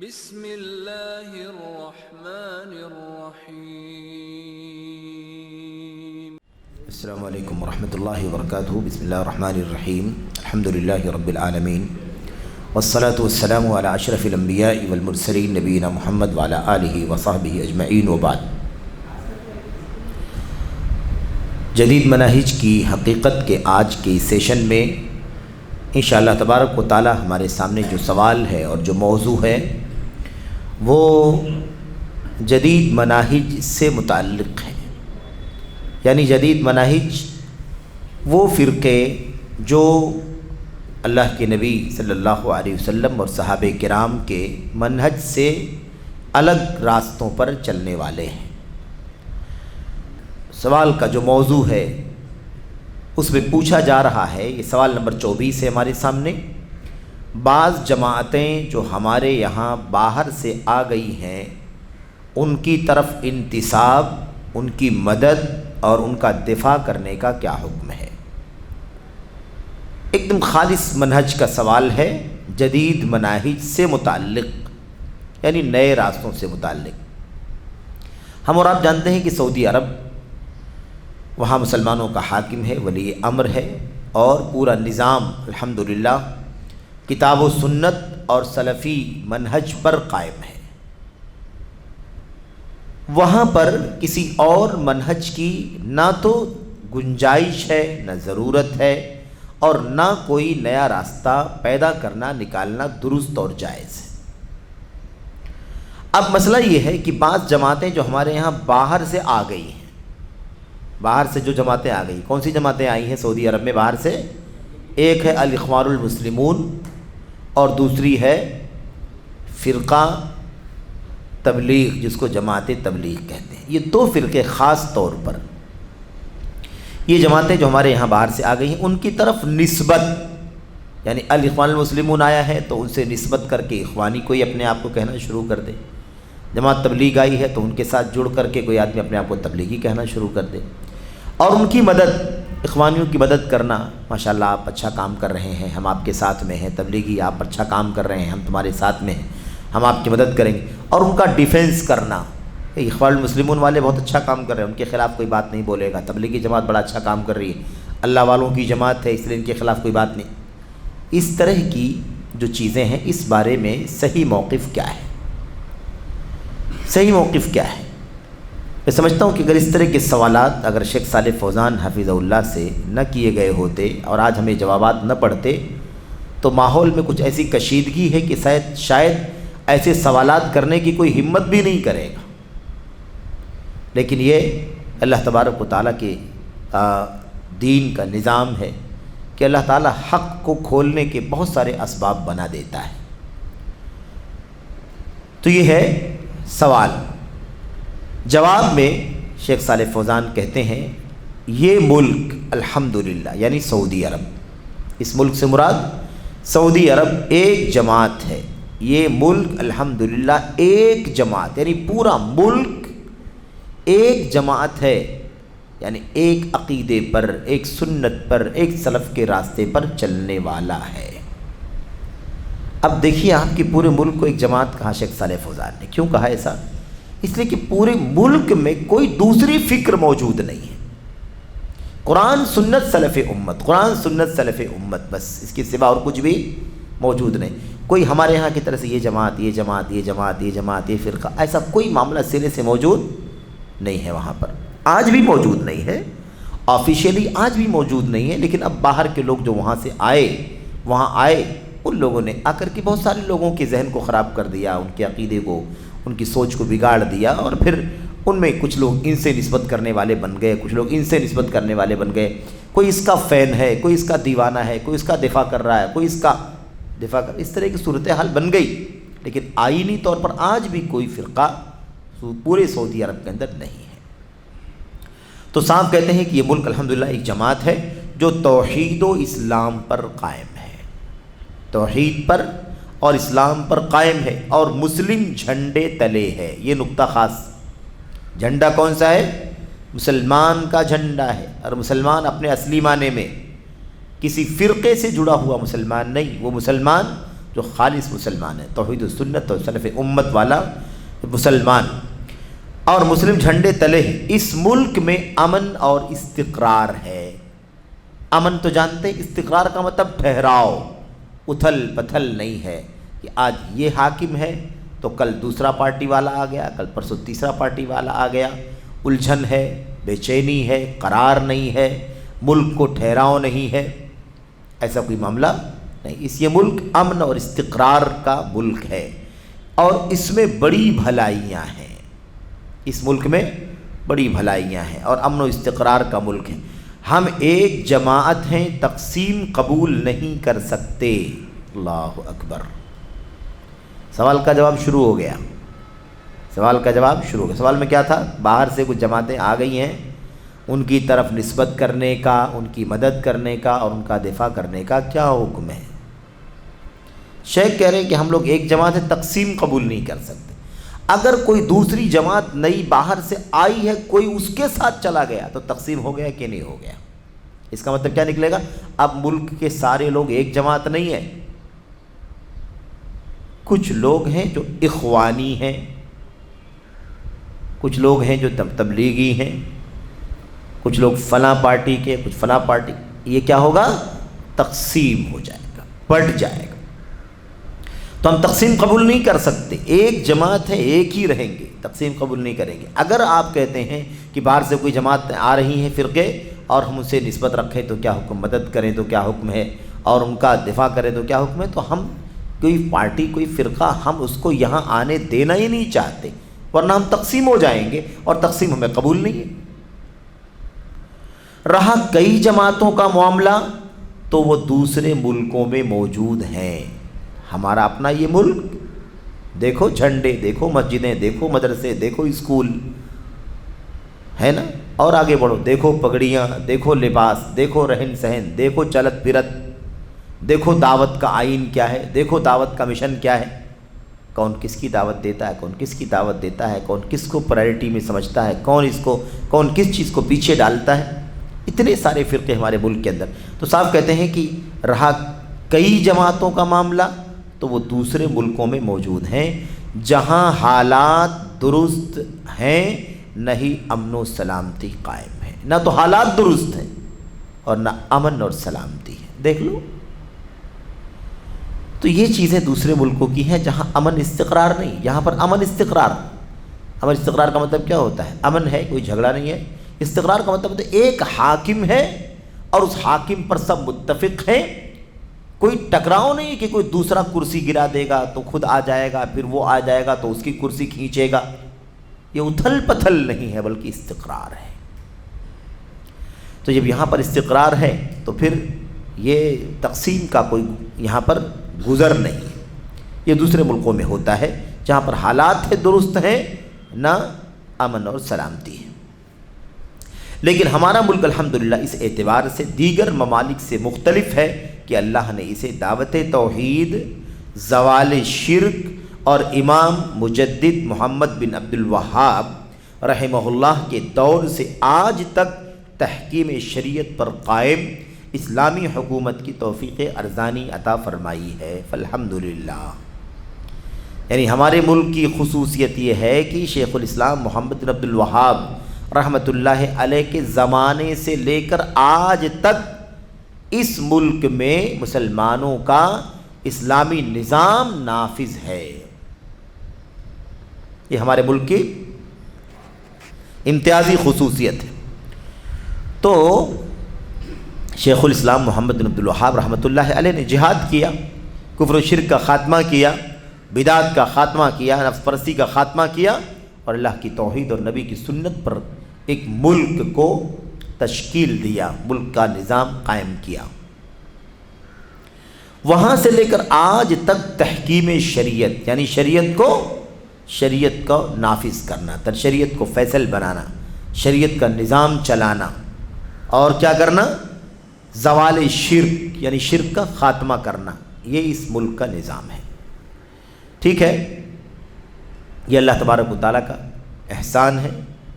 بسم اللہ الرحمن الرحیم۔ السلام علیکم ورحمۃ اللہ وبرکاتہ۔ بسم اللہ الرحمن الرحیم۔ الحمدللہ رب العالمین والصلاة والسلام علی اشرف الانبیاء والمرسلین نبینا محمد وعلی آلہ وصحبہ اجمعین وبعد۔ جدید مناہج کی حقیقت کے آج کے سیشن میں انشاءاللہ تبارک و تعالی ہمارے سامنے جو سوال ہے اور جو موضوع ہے وہ جدید مناہج سے متعلق ہے، یعنی جدید مناہج وہ فرقے جو اللہ کے نبی صلی اللہ علیہ وسلم اور صحابہ کرام کے منہج سے الگ راستوں پر چلنے والے ہیں۔ سوال کا جو موضوع ہے اس میں پوچھا جا رہا ہے، یہ سوال نمبر 24 ہے ہمارے سامنے۔ بعض جماعتیں جو ہمارے یہاں باہر سے آ گئی ہیں ان کی طرف انتساب، ان کی مدد اور ان کا دفاع کرنے کا کیا حکم ہے؟ ایک دم خالص منہج کا سوال ہے، جدید مناہج سے متعلق، یعنی نئے راستوں سے متعلق۔ ہم اور آپ جانتے ہیں کہ سعودی عرب وہاں مسلمانوں کا حاکم ہے، ولی امر ہے، اور پورا نظام الحمدللہ کتاب و سنت اور سلفی منہج پر قائم ہے۔ وہاں پر کسی اور منہج کی نہ تو گنجائش ہے، نہ ضرورت ہے، اور نہ کوئی نیا راستہ پیدا کرنا نکالنا درست اور جائز ہے۔ اب مسئلہ یہ ہے کہ بعض جماعتیں جو ہمارے یہاں باہر سے آ گئی ہیں، باہر سے جو جماعتیں آ گئی، کون سی جماعتیں آئی ہیں سعودی عرب میں باہر سے؟ ایک ہے الاخوان المسلمون اور دوسری ہے فرقہ تبلیغ، جس کو جماعت تبلیغ کہتے ہیں۔ یہ دو فرقے خاص طور پر، یہ جماعتیں جو ہمارے یہاں باہر سے آ گئی ہیں ان کی طرف نسبت، یعنی الاخوان المسلمون آیا ہے تو ان سے نسبت کر کے اخوانی کوئی اپنے آپ کو کہنا شروع کر دے، جماعت تبلیغ آئی ہے تو ان کے ساتھ جڑ کر کے کوئی آدمی اپنے آپ کو تبلیغی کہنا شروع کر دے، اور ان کی مدد، اخوانیوں کی مدد کرنا، ماشاءاللہ آپ اچھا کام کر رہے ہیں، ہم آپ کے ساتھ میں ہیں، تبلیغی آپ اچھا کام کر رہے ہیں، ہم تمہارے ساتھ میں ہیں، ہم آپ کی مدد کریں گے، اور ان کا ڈیفینس کرنا، اخوان المسلمون والے بہت اچھا کام کر رہے ہیں، ان کے خلاف کوئی بات نہیں بولے گا، تبلیغی جماعت بڑا اچھا کام کر رہی ہے، اللہ والوں کی جماعت ہے اس لیے ان کے خلاف کوئی بات نہیں۔ اس طرح کی جو چیزیں ہیں اس بارے میں صحیح موقف کیا ہے؟ صحیح موقف کیا ہے؟ میں سمجھتا ہوں کہ اگر اس طرح کے سوالات اگر شیخ صالح فوزان حفظہ اللہ سے نہ کیے گئے ہوتے اور آج ہمیں جوابات نہ پڑھتے تو ماحول میں کچھ ایسی کشیدگی ہے کہ شاید ایسے سوالات کرنے کی کوئی ہمت بھی نہیں کرے گا، لیکن یہ اللہ تبارک و تعالیٰ کے دین کا نظام ہے کہ اللہ تعالیٰ حق کو کھولنے کے بہت سارے اسباب بنا دیتا ہے۔ تو یہ ہے سوال۔ جواب میں شیخ صالح فوزان کہتے ہیں یہ ملک الحمدللہ یعنی سعودی عرب، اس ملک سے مراد سعودی عرب ایک جماعت ہے، یہ ملک الحمدللہ ایک جماعت یعنی پورا ملک ایک جماعت ہے، یعنی ایک عقیدے پر، ایک سنت پر، ایک سلف کے راستے پر چلنے والا ہے۔ اب دیکھیے آپ کہ پورے ملک کو ایک جماعت کہا شیخ صالح فوزان نے، کیوں کہا ایسا؟ اس لیے کہ پورے ملک میں کوئی دوسری فکر موجود نہیں ہے، قرآن سنت سلف امت، قرآن سنت سلف امت، بس اس کے سوا اور کچھ بھی موجود نہیں۔ کوئی ہمارے یہاں کی طرح سے یہ جماعت یہ جماعت یہ جماعت یہ جماعت یہ فرقہ، ایسا کوئی معاملہ سرے سے موجود نہیں ہے وہاں پر، آج بھی موجود نہیں ہے، آفیشیلی آج بھی موجود نہیں ہے، لیکن اب باہر کے لوگ جو وہاں سے آئے، وہاں آئے ان لوگوں نے آ کر کے بہت سارے لوگوں کے ذہن کو خراب کر دیا، ان کے عقیدے کو، ان کی سوچ کو بگاڑ دیا، اور پھر ان میں کچھ لوگ ان سے نسبت کرنے والے بن گئے، کچھ لوگ ان سے نسبت کرنے والے بن گئے، کوئی اس کا فین ہے، کوئی اس کا دیوانہ ہے، کوئی اس کا دفاع کر رہا ہے، کوئی اس کا دفاع کر، اس طرح کی صورتحال بن گئی، لیکن آئینی طور پر آج بھی کوئی فرقہ پورے سعودی عرب کے اندر نہیں ہے۔ تو صاحب کہتے ہیں کہ یہ ملک الحمدللہ ایک جماعت ہے جو توحید و اسلام پر قائم ہے، توحید پر اور اسلام پر قائم ہے، اور مسلم جھنڈے تلے ہے۔ یہ نقطہ خاص، جھنڈا کون سا ہے؟ مسلمان کا جھنڈا ہے، اور مسلمان اپنے اصلی معنی میں کسی فرقے سے جڑا ہوا مسلمان نہیں، وہ مسلمان جو خالص مسلمان ہے، توحید و سنت اور سلف امت والا مسلمان اور مسلم جھنڈے تلے ہیں، اس ملک میں امن اور استقرار ہے۔ امن تو جانتے ہیں، استقرار کا مطلب ٹھہراؤ، اتھل پتھل نہیں ہے کہ آج یہ حاکم ہے تو کل دوسرا پارٹی والا آ گیا، کل پرسوں تیسرا پارٹی والا آ گیا، الجھن ہے، بے چینی ہے، قرار نہیں ہے، ملک کو ٹھہراؤ نہیں ہے، ایسا کوئی معاملہ نہیں۔ یہ ملک امن اور استقرار کا ملک ہے اور اس میں بڑی بھلائیاں ہیں، اس ملک میں بڑی بھلائیاں ہیں اور امن و استقرار کا ملک ہے۔ ہم ایک جماعت ہیں، تقسیم قبول نہیں کر سکتے۔ اللہ اکبر۔ سوال کا جواب شروع ہو گیا، سوال کا جواب شروع ہو گیا۔ سوال میں کیا تھا؟ باہر سے کچھ جماعتیں آ گئی ہیں، ان کی طرف نسبت کرنے کا، ان کی مدد کرنے کا اور ان کا دفاع کرنے کا کیا حکم ہے؟ شیخ کہہ رہے ہیں کہ ہم لوگ ایک جماعت ہے، تقسیم قبول نہیں کر سکتے۔ اگر کوئی دوسری جماعت نئی باہر سے آئی ہے، کوئی اس کے ساتھ چلا گیا تو تقسیم ہو گیا کہ نہیں ہو گیا؟ اس کا مطلب کیا نکلے گا؟ اب ملک کے سارے لوگ ایک جماعت نہیں ہے، کچھ لوگ ہیں جو اخوانی ہیں، کچھ لوگ ہیں جو تبلیغی ہیں، کچھ لوگ فلاں پارٹی کے، کچھ فلاں پارٹی، یہ کیا ہوگا؟ تقسیم ہو جائے گا، بٹ جائے گا۔ تو ہم تقسیم قبول نہیں کر سکتے، ایک جماعت ہے، ایک ہی رہیں گے، تقسیم قبول نہیں کریں گے۔ اگر آپ کہتے ہیں کہ باہر سے کوئی جماعت آ رہی ہیں فرقے اور ہم ان سے نسبت رکھیں تو کیا حکم، مدد کریں تو کیا حکم ہے اور ان کا دفاع کریں تو کیا حکم ہے، تو ہم کوئی پارٹی کوئی فرقہ ہم اس کو یہاں آنے دینا ہی نہیں چاہتے، ورنہ ہم تقسیم ہو جائیں گے اور تقسیم ہمیں قبول نہیں ہے۔ رہا کئی جماعتوں کا معاملہ تو وہ دوسرے ملکوں میں موجود ہیں۔ ہمارا اپنا یہ ملک دیکھو، جھنڈے دیکھو، مسجدیں دیکھو، مدرسے دیکھو، اسکول ہے نا، اور آگے بڑھو، دیکھو پگڑیاں، دیکھو لباس، دیکھو رہن سہن، دیکھو چلت پھرت، دیکھو دعوت کا آئین کیا ہے، دیکھو دعوت کا مشن کیا ہے، کون کس کی دعوت دیتا ہے، کون کس کی دعوت دیتا ہے، کون کس کو پرائرٹی میں سمجھتا ہے، کون کس چیز کو پیچھے ڈالتا ہے۔ اتنے سارے فرقے ہمارے ملک کے اندر، تو صاحب کہتے ہیں کہ رہا کئی جماعتوں کا معاملہ تو وہ دوسرے ملکوں میں موجود ہیں جہاں حالات درست ہیں، نہ ہی امن و سلامتی قائم ہے، نہ تو حالات درست ہیں اور نہ امن اور سلامتی ہے۔ دیکھ لو، تو یہ چیزیں دوسرے ملکوں کی ہیں جہاں امن استقرار نہیں، یہاں پر امن استقرار کا مطلب کیا ہوتا ہے؟ امن ہے، کوئی جھگڑا نہیں ہے۔ استقرار کا مطلب ہے ایک حاکم ہے اور اس حاکم پر سب متفق ہیں، کوئی ٹکراؤ نہیں کہ کوئی دوسرا کرسی گرا دے گا تو خود آ جائے گا، پھر وہ آ جائے گا تو اس کی کرسی کھینچے گا، یہ اتھل پتھل نہیں ہے بلکہ استقرار ہے۔ تو جب یہاں پر استقرار ہے تو پھر یہ تقسیم کا کوئی یہاں پر گزر نہیں ہے۔ یہ دوسرے ملکوں میں ہوتا ہے جہاں پر حالات درست ہیں، نہ امن اور سلامتی ہے۔ لیکن ہمارا ملک الحمدللہ اس اعتبار سے دیگر ممالک سے مختلف ہے کہ اللہ نے اسے دعوت توحید، زوال شرک اور امام مجدد محمد بن عبد الوہاب رحمہ اللہ کے دور سے آج تک تحکیم شریعت پر قائم اسلامی حکومت کی توفیق ارزانی عطا فرمائی ہے، فالحمدللہ۔ یعنی ہمارے ملک کی خصوصیت یہ ہے کہ شیخ الاسلام محمد بن عبد الوہاب رحمۃ اللہ علیہ کے زمانے سے لے کر آج تک اس ملک میں مسلمانوں کا اسلامی نظام نافذ ہے۔ یہ ہمارے ملک کی امتیازی خصوصیت ہے۔ تو شیخ الاسلام محمد بن عبد الوہاب رحمۃ اللہ علیہ نے جہاد کیا، کفر و شرک کا خاتمہ کیا، بدعت کا خاتمہ کیا، نفس پرستی کا خاتمہ کیا اور اللہ کی توحید اور نبی کی سنت پر ایک ملک کو تشکیل دیا، ملک کا نظام قائم کیا۔ وہاں سے لے کر آج تک تحکیم شریعت، یعنی شریعت کو نافذ کرنا، شریعت کو فیصل بنانا، شریعت کا نظام چلانا اور کیا کرنا؟ زوال شرک، یعنی شرک کا خاتمہ کرنا، یہ اس ملک کا نظام ہے۔ ٹھیک ہے، یہ اللہ تبارک و تعالیٰ کا احسان ہے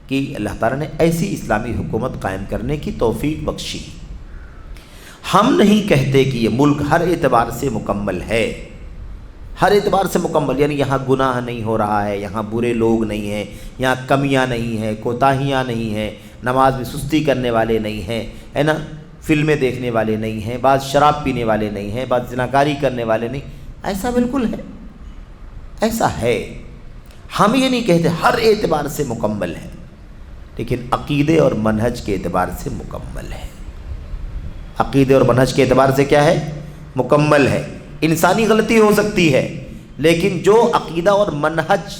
کہ اللہ تعالیٰ نے ایسی اسلامی حکومت قائم کرنے کی توفیق بخشی۔ ہم نہیں کہتے کہ یہ ملک ہر اعتبار سے مکمل ہے، ہر اعتبار سے مکمل، یعنی یہاں گناہ نہیں ہو رہا ہے، یہاں برے لوگ نہیں ہیں، یہاں کمیاں نہیں ہیں، کوتاہیاں نہیں ہیں، نماز میں سستی کرنے والے نہیں ہیں، ہے نا، فلمیں دیکھنے والے نہیں ہیں، بعض شراب پینے والے نہیں ہیں، بعض زناکاری کرنے والے نہیں، ایسا بالکل ہے، ایسا ہے۔ ہم یہ نہیں کہتے ہر اعتبار سے مکمل ہے، لیکن عقیدے اور منہج کے اعتبار سے مکمل ہے۔ عقیدے اور منہج کے اعتبار سے کیا ہے؟ مکمل ہے۔ انسانی غلطی ہو سکتی ہے، لیکن جو عقیدہ اور منہج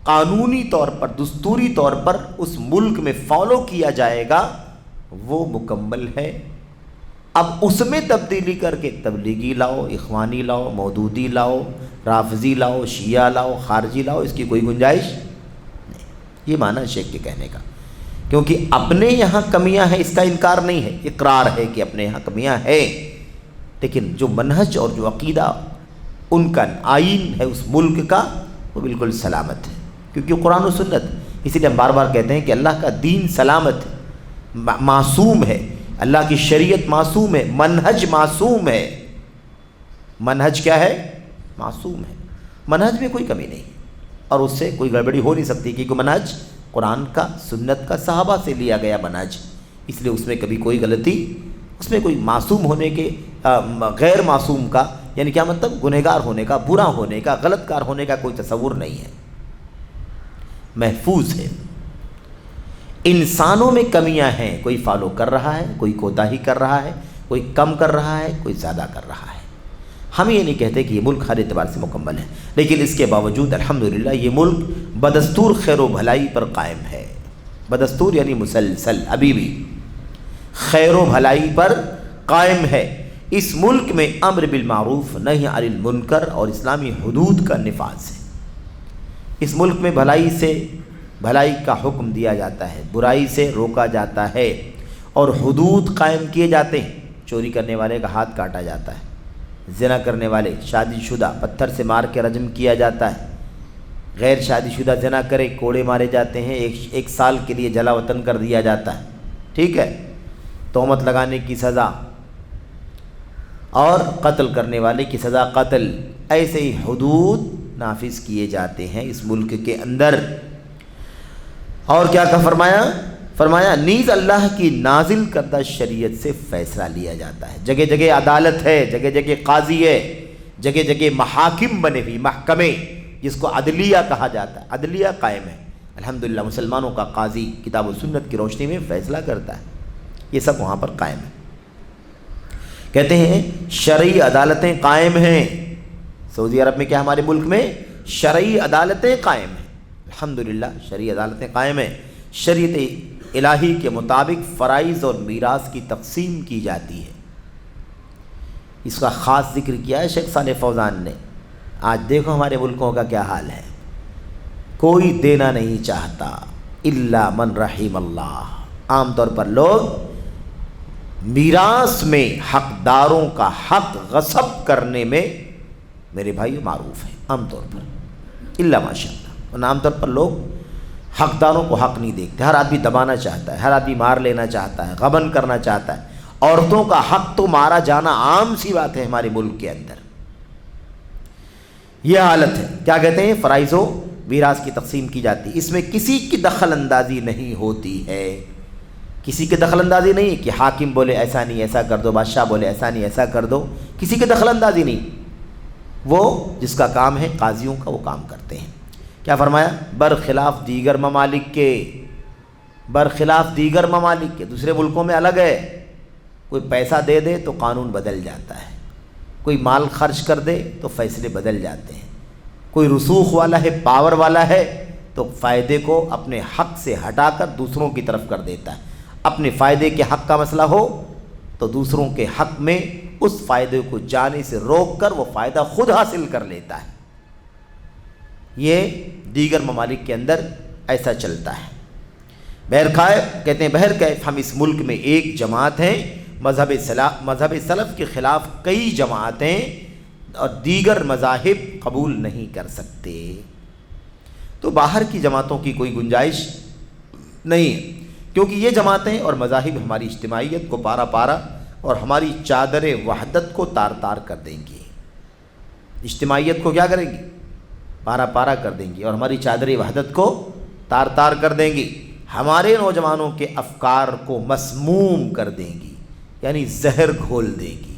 قانونی طور پر، دستوری طور پر اس ملک میں فالو کیا جائے گا وہ مکمل ہے۔ اب اس میں تبدیلی کر کے تبلیغی لاؤ، اخوانی لاؤ، مودودی لاؤ، رافضی لاؤ، شیعہ لاؤ، خارجی لاؤ، اس کی کوئی گنجائش نہیں۔ یہ معنی شیخ کے کہنے کا، کیونکہ اپنے یہاں کمیاں ہیں اس کا انکار نہیں ہے، اقرار ہے کہ اپنے یہاں کمیاں ہیں، لیکن جو منہج اور جو عقیدہ ان کا آئین ہے اس ملک کا وہ بالکل سلامت ہے، کیونکہ قرآن و سنت، اسی لیے ہم بار بار کہتے ہیں کہ اللہ کا دین سلامت ہے، معصوم ہے، اللہ کی شریعت معصوم ہے، منہج معصوم ہے۔ منہج کیا ہے؟ معصوم ہے، منہج میں کوئی کمی نہیں اور اس سے کوئی گڑبڑی ہو نہیں سکتی، کیونکہ منہج قرآن کا، سنت کا، صحابہ سے لیا گیا منہج، اس لیے اس میں کبھی کوئی غلطی، اس میں کوئی معصوم ہونے کے، غیر معصوم کا، یعنی کیا مطلب، گنہگار ہونے کا، برا ہونے کا، غلط کار ہونے کا کوئی تصور نہیں ہے، محفوظ ہے۔ انسانوں میں کمیاں ہیں، کوئی فالو کر رہا ہے، کوئی کوتاہی کر رہا ہے، کوئی کم کر رہا ہے، کوئی زیادہ کر رہا ہے۔ ہم یہ نہیں کہتے کہ یہ ملک ہر اعتبار سے مکمل ہے، لیکن اس کے باوجود الحمدللہ یہ ملک بدستور خیر و بھلائی پر قائم ہے۔ بدستور یعنی مسلسل، ابھی بھی خیر و بھلائی پر قائم ہے۔ اس ملک میں امر بالمعروف نہی عن المنکر اور اسلامی حدود کا نفاذ ہے۔ اس ملک میں بھلائی کا حکم دیا جاتا ہے، برائی سے روکا جاتا ہے، اور حدود قائم کیے جاتے ہیں۔ چوری کرنے والے کا ہاتھ کاٹا جاتا ہے، زنا کرنے والے شادی شدہ پتھر سے مار کے رجم کیا جاتا ہے، غیر شادی شدہ زنا کرے کوڑے مارے جاتے ہیں، ایک سال کے لیے جلا وطن کر دیا جاتا ہے، ٹھیک ہے، تہمت لگانے کی سزا، اور قتل کرنے والے کی سزا قتل۔ ایسے ہی حدود نافذ کیے جاتے ہیں اس ملک کے اندر۔ اور کیا فرمایا نیز اللہ کی نازل کردہ شریعت سے فیصلہ لیا جاتا ہے۔ جگہ جگہ عدالت ہے، جگہ جگہ قاضی ہے، جگہ جگہ محاکم بنے ہوئی، محکمے جس کو عدلیہ کہا جاتا ہے، عدلیہ قائم ہے۔ الحمدللہ مسلمانوں کا قاضی کتاب و سنت کی روشنی میں فیصلہ کرتا ہے، یہ سب وہاں پر قائم ہے۔ کہتے ہیں شرعی عدالتیں قائم ہیں۔ سعودی عرب میں کیا، ہمارے ملک میں شرعی عدالتیں قائم ہیں، الحمدللہ شرعی عدالتیں قائم ہیں۔ شریعت الہی کے مطابق فرائض اور میراث کی تقسیم کی جاتی ہے۔ اس کا خاص ذکر کیا ہے شیخ صالح فوزان نے۔ آج دیکھو ہمارے ملکوں کا کیا حال ہے، کوئی دینا نہیں چاہتا الا من رحم اللہ۔ عام طور پر لوگ میراث میں حقداروں کا حق غصب کرنے میں میرے بھائی معروف ہیں، عام طور پر الا ماشاء اللہ، اور عام طور پر لوگ حقداروں کو حق نہیں دیکھتے۔ ہر آدمی دبانا چاہتا ہے، ہر آدمی مار لینا چاہتا ہے، غبن کرنا چاہتا ہے۔ عورتوں کا حق تو مارا جانا عام سی بات ہے ہمارے ملک کے اندر، یہ حالت ہے۔ کیا کہتے ہیں، فرائض و میراث کی تقسیم کی جاتی ہے، اس میں کسی کی دخل اندازی نہیں ہوتی ہے، کسی کی دخل اندازی نہیں کہ حاکم بولے ایسا نہیں ایسا کر دو، بادشاہ بولے ایسا نہیں ایسا کر دو، کسی کی دخل اندازی نہیں۔ وہ جس کا کام ہے قاضیوں کا، وہ کام کرتے ہیں۔ کیا فرمایا، برخلاف دیگر ممالک کے، برخلاف دیگر ممالک کے، دوسرے ملکوں میں الگ ہے، کوئی پیسہ دے دے تو قانون بدل جاتا ہے، کوئی مال خرچ کر دے تو فیصلے بدل جاتے ہیں، کوئی رسوخ والا ہے، پاور والا ہے تو فائدے کو اپنے حق سے ہٹا کر دوسروں کی طرف کر دیتا ہے۔ اپنے فائدے کے حق کا مسئلہ ہو تو دوسروں کے حق میں اس فائدے کو جانے سے روک کر وہ فائدہ خود حاصل کر لیتا ہے۔ یہ دیگر ممالک کے اندر ایسا چلتا ہے۔ کہتے ہیں بہرکیف ہم اس ملک میں ایک جماعت ہیں، مذہب سلف کے خلاف کئی جماعتیں اور دیگر مذاہب قبول نہیں کر سکتے، تو باہر کی جماعتوں کی کوئی گنجائش نہیں ہے، کیونکہ یہ جماعتیں اور مذاہب ہماری اجتماعیت کو پارا پارا اور ہماری چادر وحدت کو تار تار کر دیں گی۔ اجتماعیت کو کیا کریں گی؟ پارا پارا کر دیں گی، اور ہماری چادر وحدت کو تار تار کر دیں گی، ہمارے نوجوانوں کے افکار کو مسموم کر دیں گی، یعنی زہر گھول دیں گی۔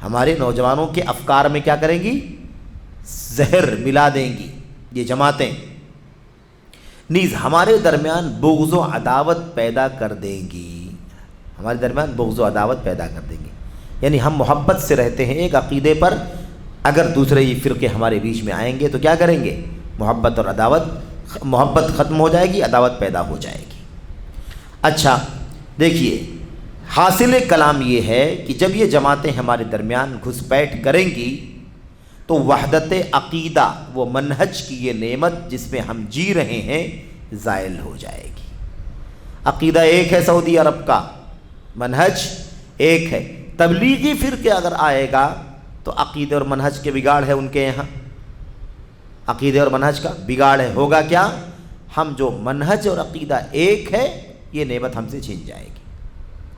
ہمارے نوجوانوں کے افکار میں کیا کریں گی؟ زہر ملا دیں گی یہ جماعتیں۔ نیز ہمارے درمیان بغض و عداوت پیدا کر دیں گی، ہمارے درمیان بغض و عداوت پیدا کر دیں گی، یعنی ہم محبت سے رہتے ہیں ایک عقیدے پر، اگر دوسرے یہ فرقے ہمارے بیچ میں آئیں گے تو کیا کریں گے؟ محبت اور عداوت، محبت ختم ہو جائے گی، عداوت پیدا ہو جائے گی۔ اچھا دیکھیے، حاصل کلام یہ ہے کہ جب یہ جماعتیں ہمارے درمیان گھسپیٹ کریں گی تو وحدت عقیدہ، وہ منہج کی یہ نعمت جس میں ہم جی رہے ہیں، زائل ہو جائے گی۔ عقیدہ ایک ہے سعودی عرب کا، منہج ایک ہے۔ تبلیغی فرقے اگر آئے گا تو عقیدے اور منہج کے بگاڑ ہے ان کے یہاں، عقیدے اور منہج کا بگاڑ ہے۔ ہوگا کیا؟ ہم جو منہج اور عقیدہ ایک ہے، یہ نعمت ہم سے چھین جائے گی،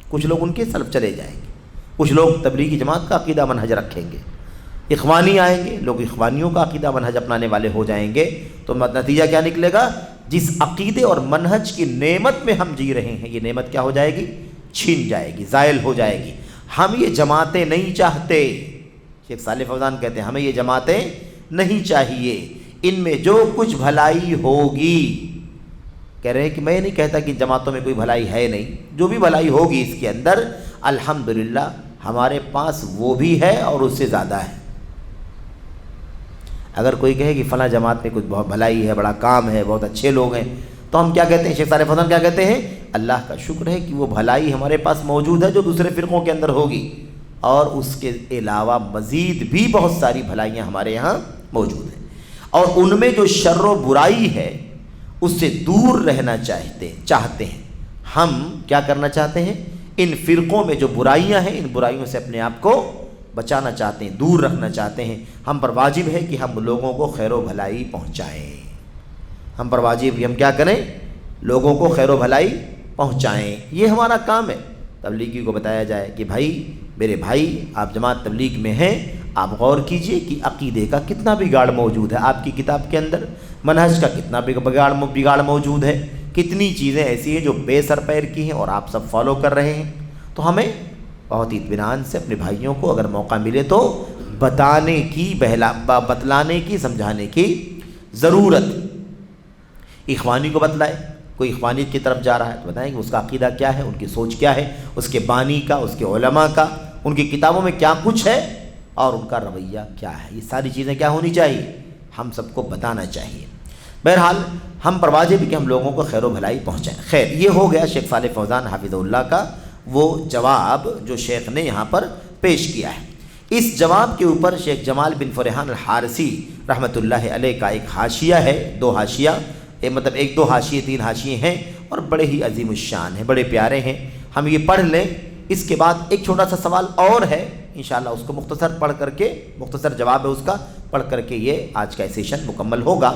کچھ لوگ ان کے طرف چلے جائیں گے، کچھ لوگ تبلیغی جماعت کا عقیدہ منہج رکھیں گے، اخوانی آئیں گے، لوگ اخوانیوں کا عقیدہ منہج اپنانے والے ہو جائیں گے، تو نتیجہ کیا نکلے گا؟ جس عقیدے اور منہج کی نعمت میں ہم جی رہے ہیں، یہ نعمت کیا ہو جائے گی؟ چھین جائے گی، زائل ہو جائے گی۔ ہم یہ جماعتیں نہیں چاہتے، شیخ صالح فوزان کہتے ہیں ہمیں یہ جماعتیں نہیں چاہیے، ان میں جو کچھ بھلائی ہوگی، کہہ رہے ہیں کہ میں نہیں کہتا کہ جماعتوں میں کوئی بھلائی ہے نہیں، جو بھی بھلائی ہوگی اس کے اندر الحمدللہ ہمارے پاس وہ بھی ہے اور اس سے زیادہ ہے۔ اگر کوئی کہے کہ فلاں جماعت میں کچھ بہت بھلائی ہے، بڑا کام ہے، بہت اچھے لوگ ہیں، تو ہم کیا کہتے ہیں؟ شیخ صالح فوزان کیا کہتے ہیں؟ اللہ کا شکر ہے کہ وہ بھلائی ہمارے پاس موجود ہے جو دوسرے فرقوں کے اندر ہوگی، اور اس کے علاوہ مزید بھی بہت ساری بھلائیاں ہمارے یہاں موجود ہیں، اور ان میں جو شر و برائی ہے اس سے دور رہنا چاہتے ہیں۔ ہم کیا کرنا چاہتے ہیں؟ ان فرقوں میں جو برائیاں ہیں، ان برائیوں سے اپنے آپ کو بچانا چاہتے ہیں، دور رکھنا چاہتے ہیں۔ ہم پر واجب ہے کہ ہم لوگوں کو خیر و بھلائی پہنچائیں، ہم پر واجب ہے کہ ہم کیا کریں؟ لوگوں کو خیر و بھلائی پہنچائیں، یہ ہمارا کام ہے۔ تبلیغی کو بتایا جائے کہ بھائی، میرے بھائی، آپ جماعت تبلیغ میں ہیں، آپ غور کیجئے کہ عقیدے کا کتنا بگاڑ موجود ہے آپ کی کتاب کے اندر، منہج کا کتنا بگاڑ موجود ہے، کتنی چیزیں ایسی ہیں جو بے سر پیر کی ہیں اور آپ سب فالو کر رہے ہیں۔ تو ہمیں بہت اطمینان سے اپنے بھائیوں کو اگر موقع ملے تو بتانے کی، بتلانے کی، سمجھانے کی ضرورت۔ اخوانی کو بتلائے، کوئی اخوانیت کی طرف جا رہا ہے تو بتائیں کہ اس کا عقیدہ کیا ہے، ان کی سوچ کیا ہے، اس کے بانی کا، اس کے علماء کا، ان کی کتابوں میں کیا کچھ ہے اور ان کا رویہ کیا ہے۔ یہ ساری چیزیں کیا ہونی چاہیے؟ ہم سب کو بتانا چاہیے۔ بہرحال ہم پر واجب ہے کہ ہم لوگوں کو خیر و بھلائی پہنچائیں۔ خیر، یہ ہو گیا شیخ صالح فوزان حافظ اللہ کا وہ جواب جو شیخ نے یہاں پر پیش کیا ہے۔ اس جواب کے اوپر شیخ جمال بن فرحان الحارثی رحمۃ اللہ علیہ کا ایک حاشیہ ہے، دو حاشیہ، مطلب ایک دو حاشیے، تین حاشیے ہیں، اور بڑے ہی عظیم الشان ہیں، بڑے پیارے ہیں۔ ہم یہ پڑھ لیں، اس کے بعد ایک چھوٹا سا سوال اور ہے، انشاءاللہ اس کو مختصر پڑھ کر کے، مختصر جواب ہے اس کا، پڑھ کر کے یہ آج کا سیشن مکمل ہوگا۔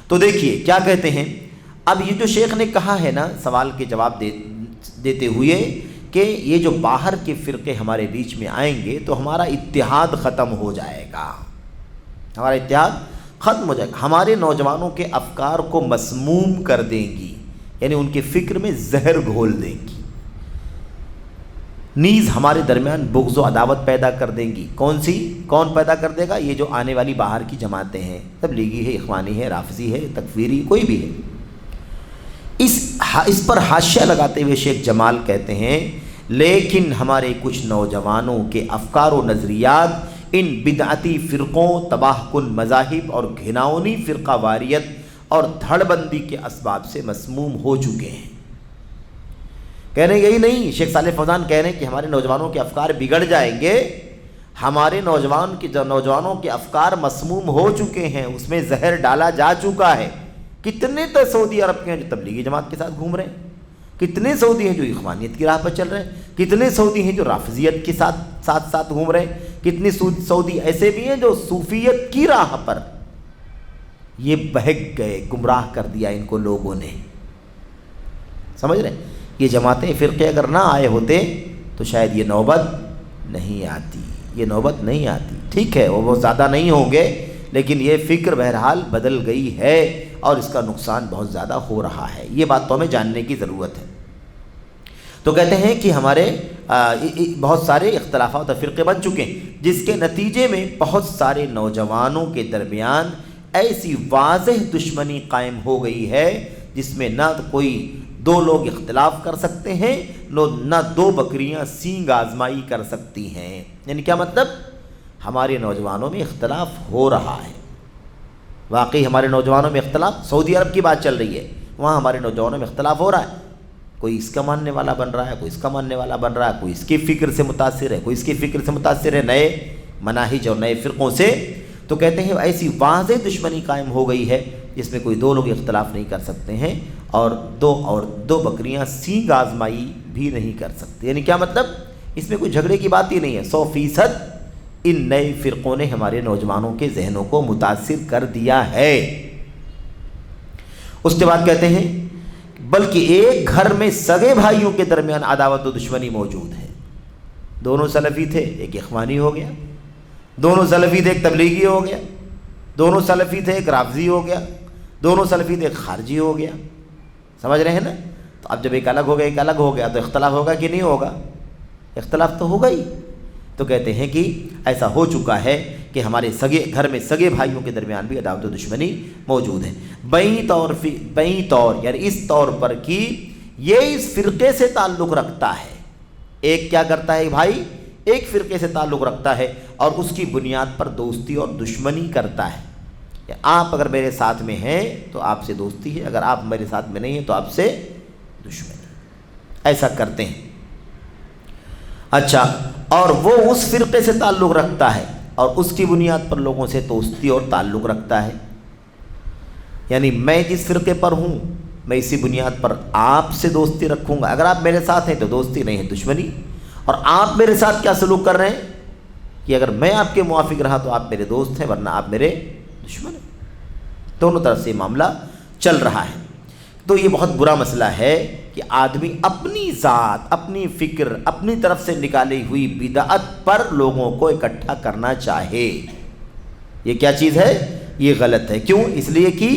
تو دیکھیے کیا کہتے ہیں۔ اب یہ جو شیخ نے کہا ہے نا سوال کے جواب دیتے ہوئے کہ یہ جو باہر کے فرقے ہمارے بیچ میں آئیں گے تو ہمارا اتحاد ختم ہو جائے گا، ہمارا اتحاد ختم ہو جائے گا، ہمارے نوجوانوں کے افکار کو مسموم کر دیں گی، یعنی ان کے فکر میں زہر گھول دیں گی، نیز ہمارے درمیان بغض و عداوت پیدا کر دیں گی۔ کون پیدا کر دے گا؟ یہ جو آنے والی باہر کی جماعتیں ہیں، تبلیغی ہے، اخوانی ہے، رافضی ہے، تکفیری، کوئی بھی ہے۔ اس پر حاشیہ لگاتے ہوئے شیخ جمال کہتے ہیں، لیکن ہمارے کچھ نوجوانوں کے افکار و نظریات ان بدعتی فرقوں، تباہ کن مذاہب اور گھناؤنی فرقہ واریت اور دھڑ بندی کے اسباب سے مسموم ہو چکے ہیں۔ کہہ رہے ہیں یہی نہیں، شیخ صالح فوزان کہہ رہے ہیں کہ ہمارے نوجوانوں کے افکار بگڑ جائیں گے، ہمارے نوجوانوں کے افکار مسموم ہو چکے ہیں، اس میں زہر ڈالا جا چکا ہے۔ کتنے تو سعودی عرب کے ہیں جو تبلیغی جماعت کے ساتھ گھوم رہے ہیں، کتنے سعودی ہیں جو اخوانیت کی راہ پر چل رہے ہیں، کتنے سعودی ہیں جو رافضیت کے ساتھ گھوم رہے ہیں، کتنے سعودی ایسے بھی ہیں جو صوفیت کی راہ پر یہ بہک گئے، گمراہ کر دیا ان کو لوگوں نے۔ سمجھ رہے ہیں؟ یہ جماعتیں فرقے اگر نہ آئے ہوتے تو شاید یہ نوبت نہیں آتی، یہ نوبت نہیں آتی. ٹھیک ہے وہ بہت زیادہ نہیں ہوں گے لیکن یہ فکر بہرحال بدل گئی ہے اور اس کا نقصان بہت زیادہ ہو رہا ہے. یہ بات تو ہمیں جاننے کی ضرورت ہے. تو کہتے ہیں کہ ہمارے بہت سارے اختلافات اور فرقے بن چکے ہیں جس کے نتیجے میں بہت سارے نوجوانوں کے درمیان ایسی واضح دشمنی قائم ہو گئی ہے جس میں نہ کوئی دو لوگ اختلاف کر سکتے ہیں نہ دو بکریاں سینگ آزمائی کر سکتی ہیں. یعنی کیا مطلب؟ ہمارے نوجوانوں میں اختلاف ہو رہا ہے. واقعی ہمارے نوجوانوں میں اختلاف، سعودی عرب کی بات چل رہی ہے، وہاں ہمارے نوجوانوں میں اختلاف ہو رہا ہے. کوئی اس کا ماننے والا بن رہا ہے، کوئی اس کا ماننے والا بن رہا ہے، کوئی اس کی فکر سے متاثر ہے، کوئی اس کی فکر سے متاثر ہے، نئے مناہج اور نئے فرقوں سے. تو کہتے ہیں ایسی واضح دشمنی قائم ہو گئی ہے جس میں کوئی دو لوگ اختلاف نہیں کر سکتے ہیں اور دو بکریاں سینگ آزمائی بھی نہیں کر سکتے. یعنی کیا مطلب؟ اس میں کوئی جھگڑے کی بات ہی نہیں ہے. 100% ان نئے فرقوں نے ہمارے نوجوانوں کے ذہنوں کو متاثر کر دیا ہے. اس کے بعد کہتے ہیں بلکہ ایک گھر میں سگے بھائیوں کے درمیان عداوت و دشمنی موجود ہے. دونوں سلفی تھے، ایک اخوانی ہو گیا. دونوں سلفی تھے، ایک تبلیغی ہو گیا. دونوں سلفی تھے، ایک رافضی ہو گیا. دونوں سلفی تھے، ایک خارجی ہو گیا. سمجھ رہے ہیں نا؟ تو اب جب ایک الگ ہو گیا ایک الگ ہو گیا تو اختلاف ہوگا کہ نہیں ہوگا؟ اختلاف تو ہوگا ہی. تو کہتے ہیں کہ ایسا ہو چکا ہے کہ ہمارے گھر میں سگے بھائیوں کے درمیان بھی عداوت و دشمنی موجود ہے. بئی طور یعنی اس طور پر کہ یہ اس فرقے سے تعلق رکھتا ہے. ایک کیا کرتا ہے بھائی؟ ایک فرقے سے تعلق رکھتا ہے اور اس کی بنیاد پر دوستی اور دشمنی کرتا ہے. آپ اگر میرے ساتھ میں ہیں تو آپ سے دوستی ہے، اگر آپ میرے ساتھ میں نہیں ہیں تو آپ سے دشمنی. ایسا کرتے ہیں. اچھا، اور وہ اس فرقے سے تعلق رکھتا ہے اور اس کی بنیاد پر لوگوں سے دوستی اور تعلق رکھتا ہے. یعنی میں جس فرقے پر ہوں میں اسی بنیاد پر آپ سے دوستی رکھوں گا. اگر آپ میرے ساتھ ہیں تو دوستی نہیں ہے، دشمنی. اور آپ میرے ساتھ کیا سلوک کر رہے ہیں کہ اگر میں آپ کے موافق رہا تو آپ میرے دوست ہیں ورنہ آپ میرے دشمن ہیں. دونوں طرف سے معاملہ چل رہا ہے. تو یہ بہت برا مسئلہ ہے کہ آدمی اپنی ذات، اپنی فکر، اپنی طرف سے نکالی ہوئی بدعت پر لوگوں کو اکٹھا کرنا چاہے. یہ کیا چیز ہے؟ یہ غلط ہے. کیوں؟ اس لیے کہ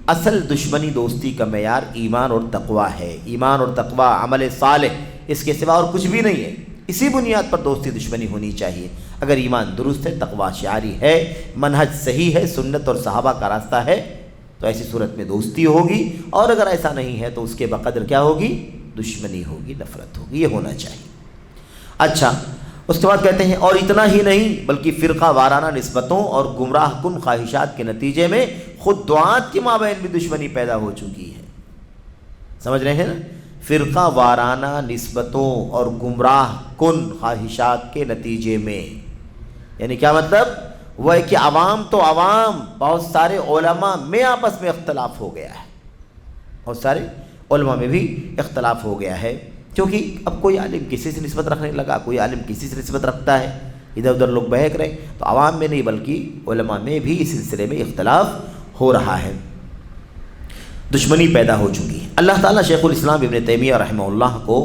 اصل دشمنی دوستی کا معیار ایمان اور تقویٰ ہے. ایمان اور تقویٰ، عمل صالح، اس کے سوا اور کچھ بھی نہیں ہے. اسی بنیاد پر دوستی دشمنی ہونی چاہیے. اگر ایمان درست ہے، تقویٰ شعاری ہے، منہج صحیح ہے، سنت اور صحابہ کا راستہ ہے تو ایسی صورت میں دوستی ہوگی. اور اگر ایسا نہیں ہے تو اس کے بقدر کیا ہوگی؟ دشمنی ہوگی، نفرت ہوگی. یہ ہونا چاہیے. اچھا، اس کے بعد کہتے ہیں اور اتنا ہی نہیں بلکہ فرقہ وارانہ نسبتوں اور گمراہ کن خواہشات کے نتیجے میں خود دعات کے مابین بھی دشمنی پیدا ہو چکی ہے. سمجھ رہے ہیں نا؟ فرقہ وارانہ نسبتوں اور گمراہ کن خواہشات کے نتیجے میں، یعنی کیا مطلب؟ وہ ہے کہ عوام تو عوام، بہت سارے علماء میں آپس میں اختلاف ہو گیا ہے. بہت سارے علماء میں بھی اختلاف ہو گیا ہے کیونکہ اب کوئی عالم کسی سے نسبت رکھنے لگا، کوئی عالم کسی سے نسبت رکھتا ہے، ادھر ادھر لوگ بہک رہے. تو عوام میں نہیں بلکہ علماء میں بھی اس سلسلے میں اختلاف ہو رہا ہے، دشمنی پیدا ہو چکی ہے. اللہ تعالیٰ شیخ الاسلام ابن تیمیہ رحمہ اللہ کو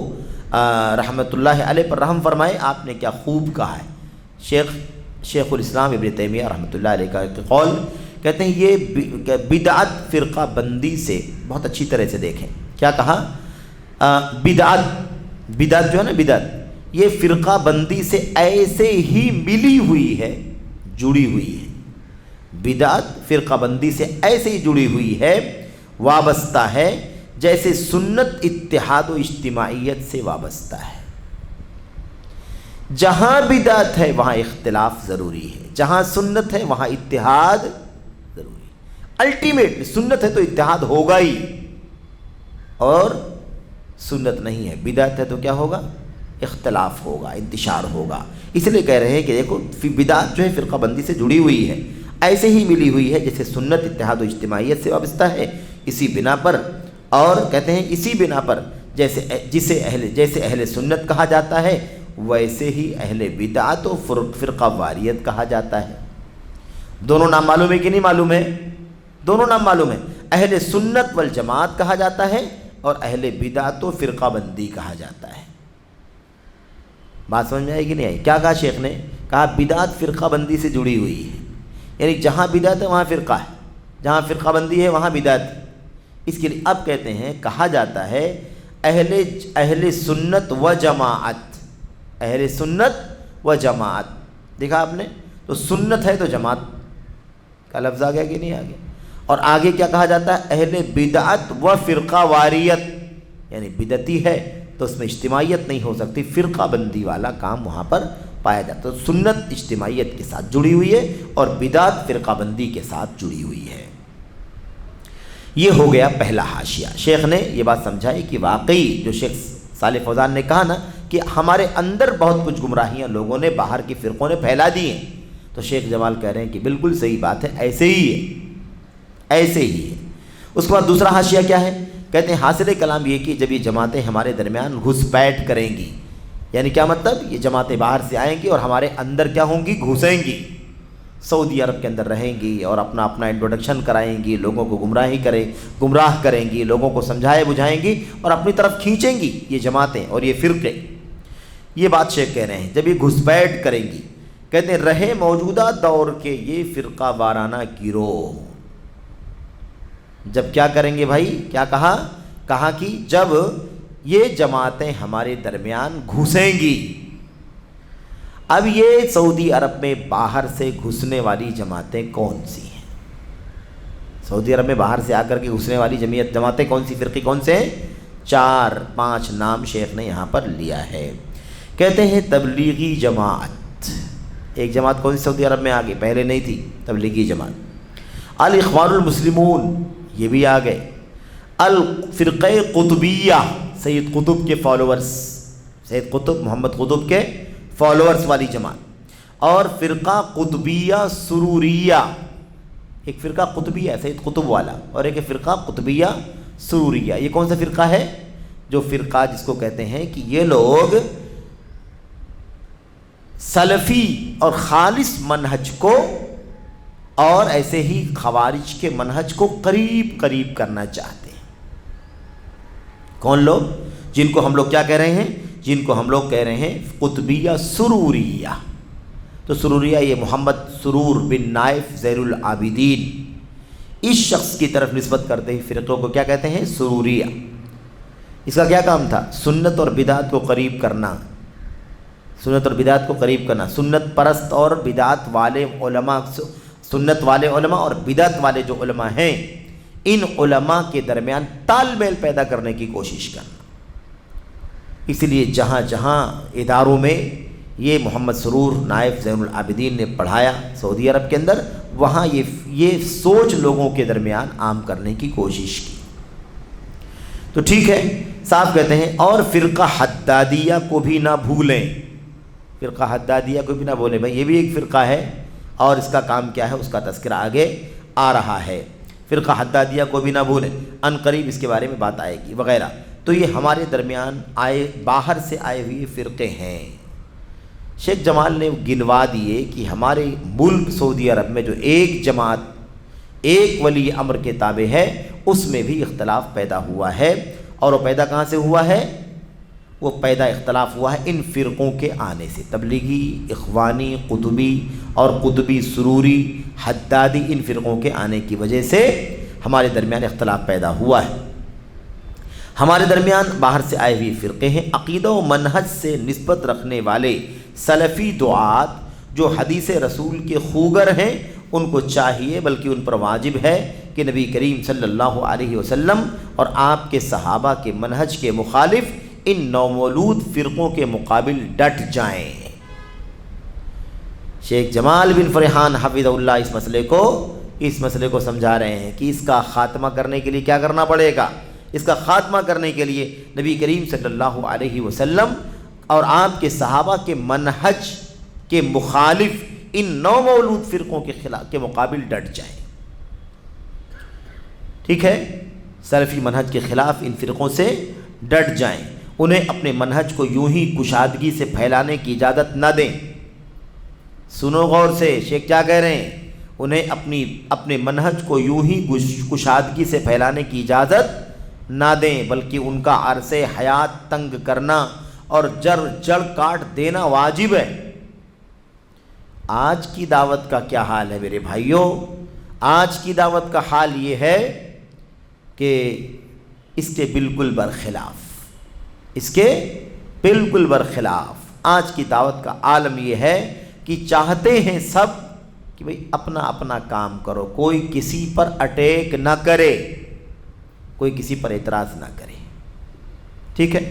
رحمۃ اللہ علیہ پر رحم فرمائے. آپ نے کیا خوب کہا ہے. شیخ الاسلام ابن تیمیہ رحمۃ اللہ علیہ کا قول کہتے ہیں یہ بدعت فرقہ بندی سے بہت اچھی طرح سے دیکھیں. کیا کہا؟ بدعت جو ہے نا، بدعت یہ فرقہ بندی سے ایسے ہی ملی ہوئی ہے، جڑی ہوئی ہے. بدعت فرقہ بندی سے ایسے ہی جڑی ہوئی ہے، وابستہ ہے جیسے سنت اتحاد و اجتماعیت سے وابستہ ہے. جہاں بدعت ہے وہاں اختلاف ضروری ہے، جہاں سنت ہے وہاں اتحاد ضروری ہے. الٹیمیٹلی سنت ہے تو اتحاد ہوگا ہی، اور سنت نہیں ہے، بدعت ہے تو کیا ہوگا؟ اختلاف ہوگا، انتشار ہوگا. اس لیے کہہ رہے ہیں کہ دیکھو بدعت جو ہے فرقہ بندی سے جڑی ہوئی ہے، ایسے ہی ملی ہوئی ہے جیسے سنت اتحاد و اجتماعیت سے وابستہ ہے. اسی بنا پر، اور کہتے ہیں اسی بنا پر جیسے اہل سنت کہا جاتا ہے ویسے ہی اہل بدعت و فرقہ واریت کہا جاتا ہے. دونوں نام معلوم ہے کہ نہیں معلوم ہے؟ دونوں نام معلوم ہے. اہل سنت والجماعت کہا جاتا ہے اور اہل بدعت و فرقہ بندی کہا جاتا ہے. بات سمجھ میں آئی کہ نہیں آئی؟ کیا کہا شیخ نے کہا بدعت فرقہ بندی سے جڑی ہوئی ہے، یعنی جہاں بدعت ہے وہاں فرقہ ہے، جہاں فرقہ بندی ہے وہاں بدعت ہے۔ اس کے لیے اب کہتے ہیں، کہا جاتا ہے اہل سنت و جماعت، اہل سنت و جماعت، دیکھا آپ نے، تو سنت ہے تو جماعت کا لفظ آ گیا کہ نہیں آ گیا؟ اور آگے کیا کہا جاتا ہے؟ اہل بدعت و فرقہ واریت، یعنی بدعتی ہے تو اس میں اجتماعیت نہیں ہو سکتی، فرقہ بندی والا کام وہاں پر پایا جاتا ہے۔ تو سنت اجتماعیت کے ساتھ جڑی ہوئی ہے اور بدعت فرقہ بندی کے ساتھ جڑی ہوئی ہے۔ یہ ہو گیا پہلا حاشیہ۔ شیخ نے یہ بات سمجھائی کہ واقعی جو شیخ صالح فوزان نے کہا نا کہ ہمارے اندر بہت کچھ گمراہیاں لوگوں نے، باہر کی فرقوں نے پھیلا دی ہیں، تو شیخ جمال کہہ رہے ہیں کہ بالکل صحیح بات ہے، ایسے ہی ہے، ایسے ہی ہے۔ اس کے بعد دوسرا حاشیہ کیا ہے؟ کہتے ہیں حاصل کلام یہ کہ جب یہ جماعتیں ہمارے درمیان گھسپیٹ کریں گی، یعنی کیا مطلب؟ یہ جماعتیں باہر سے آئیں گی اور ہمارے اندر کیا ہوں گی؟ گھسیں گی، سعودی عرب کے اندر رہیں گی اور اپنا انٹروڈکشن کرائیں گی، لوگوں کو گمراہ کریں گی، لوگوں کو سمجھائے بجھائیں گی اور اپنی طرف کھینچیں گی یہ جماعتیں اور یہ فرقے۔ یہ بات شیخ کہہ رہے ہیں جب یہ گھسپیٹ کریں گی، کہتے ہیں رہے موجودہ دور کے یہ فرقہ وارانہ گروہ، جب کیا کریں گے بھائی؟ کیا کہا؟ کہا کہ جب یہ جماعتیں ہمارے درمیان گھسیں گی۔ اب یہ سعودی عرب میں باہر سے گھسنے والی جماعتیں کون سی ہیں؟ سعودی عرب میں باہر سے آ کر کے گھسنے والی جماعتیں کون سی، فرقے کون سے ہیں؟ 4-5 نام شیخ نے یہاں پر لیا ہے۔ کہتے ہیں تبلیغی جماعت، ایک جماعت کون سی سعودی عرب میں آ گئی، پہلے نہیں تھی، تبلیغی جماعت۔ الاخوان المسلمون، یہ بھی آ گئے۔ الفرقہ قطبیہ، سید قطب کے فالوورز، سید قطب محمد قطب کے فالوورز والی جماعت۔ اور فرقہ قطبیہ سروریہ، ایک فرقہ قطبیہ سید قطب والا اور ایک فرقہ قطبیہ سروریہ۔ یہ کون سا فرقہ ہے؟ جو فرقہ جس کو کہتے ہیں کہ یہ لوگ سلفی اور خالص منہج کو اور ایسے ہی خوارج کے منہج کو قریب کرنا چاہتے ہیں۔ کون لوگ؟ جن کو ہم لوگ کیا کہہ رہے ہیں؟ جن کو ہم لوگ کہہ رہے ہیں قطبیہ سروریہ۔ تو سروریہ یہ محمد سرور بن نائف زین العابدین، اس شخص کی طرف نسبت کرتے ہی فرقوں کو کیا کہتے ہیں؟ سروریہ۔ اس کا کیا کام تھا؟ سنت اور بدعت کو قریب کرنا، سنت اور بدعت کو قریب کرنا، سنت پرست اور بدعت والے علماء، سنت والے علماء اور بدعت والے جو علماء ہیں، ان علماء کے درمیان تال میل پیدا کرنے کی کوشش کرنا۔ اس لیے جہاں جہاں اداروں میں یہ محمد سرور نائف زین العابدین نے پڑھایا سعودی عرب کے اندر، وہاں یہ سوچ لوگوں کے درمیان عام کرنے کی کوشش کی۔ تو ٹھیک ہے، صاحب کہتے ہیں اور فرقہ حدادیہ کو بھی نہ بھولیں، فرقہ حدادیہ کو بھی نہ بھولیں بھائی، یہ بھی ایک فرقہ ہے اور اس کا کام کیا ہے اس کا تذکرہ آگے آ رہا ہے۔ فرقہ حدادیہ کو بھی نہ بھولیں، ان قریب اس کے بارے میں بات آئے گی وغیرہ۔ تو یہ ہمارے درمیان باہر سے آئے ہوئے فرقے ہیں۔ شیخ جمال نے گنوا دیے کہ ہمارے ملک سعودی عرب میں جو ایک جماعت ایک ولی امر کے تابع ہے، اس میں بھی اختلاف پیدا ہوا ہے، اور وہ پیدا کہاں سے ہوا ہے؟ وہ پیدا اختلاف ہوا ہے ان فرقوں کے آنے سے، تبلیغی، اخوانی، قطبی اور قطبی سروری، حدادی، ان فرقوں کے آنے کی وجہ سے ہمارے درمیان اختلاف پیدا ہوا ہے۔ ہمارے درمیان باہر سے آئے ہوئے فرقے ہیں، عقیدہ و منہج سے نسبت رکھنے والے سلفی دعات جو حدیث رسول کے خوگر ہیں، ان کو چاہیے بلکہ ان پر واجب ہے کہ نبی کریم صلی اللہ علیہ وسلم اور آپ کے صحابہ کے منہج کے مخالف ان نومولود فرقوں کے مقابل ڈٹ جائیں۔ شیخ جمال بن فرحان حفظہ اللہ اس مسئلے کو سمجھا رہے ہیں کہ اس کا خاتمہ کرنے کے لیے کیا کرنا پڑے گا؟ اس کا خاتمہ کرنے کے لیے نبی کریم صلی اللہ علیہ وسلم اور آپ کے صحابہ کے منہج کے مخالف ان نومولود فرقوں کے مقابل ڈٹ جائیں۔ ٹھیک ہے، سلفی منہج کے خلاف ان فرقوں سے ڈٹ جائیں، انہیں اپنے منہج کو یوں ہی کشادگی سے پھیلانے کی اجازت نہ دیں۔ سنو غور سے، شیخ کیا کہہ رہے ہیں؟ انہیں اپنے منہج کو یوں ہی کشادگی سے پھیلانے کی اجازت نہ دیں، بلکہ ان کا عرصے حیات تنگ کرنا اور جڑ کاٹ دینا واجب ہے۔ آج کی دعوت کا کیا حال ہے میرے بھائیوں؟ آج کی دعوت کا حال یہ ہے کہ اس کے بالکل برخلاف، اس کے بالکل برخلاف آج کی دعوت کا عالم یہ ہے کہ چاہتے ہیں سب کہ بھئی اپنا اپنا کام کرو، کوئی کسی پر اٹیک نہ کرے، کوئی کسی پر اعتراض نہ کرے، ٹھیک ہے؟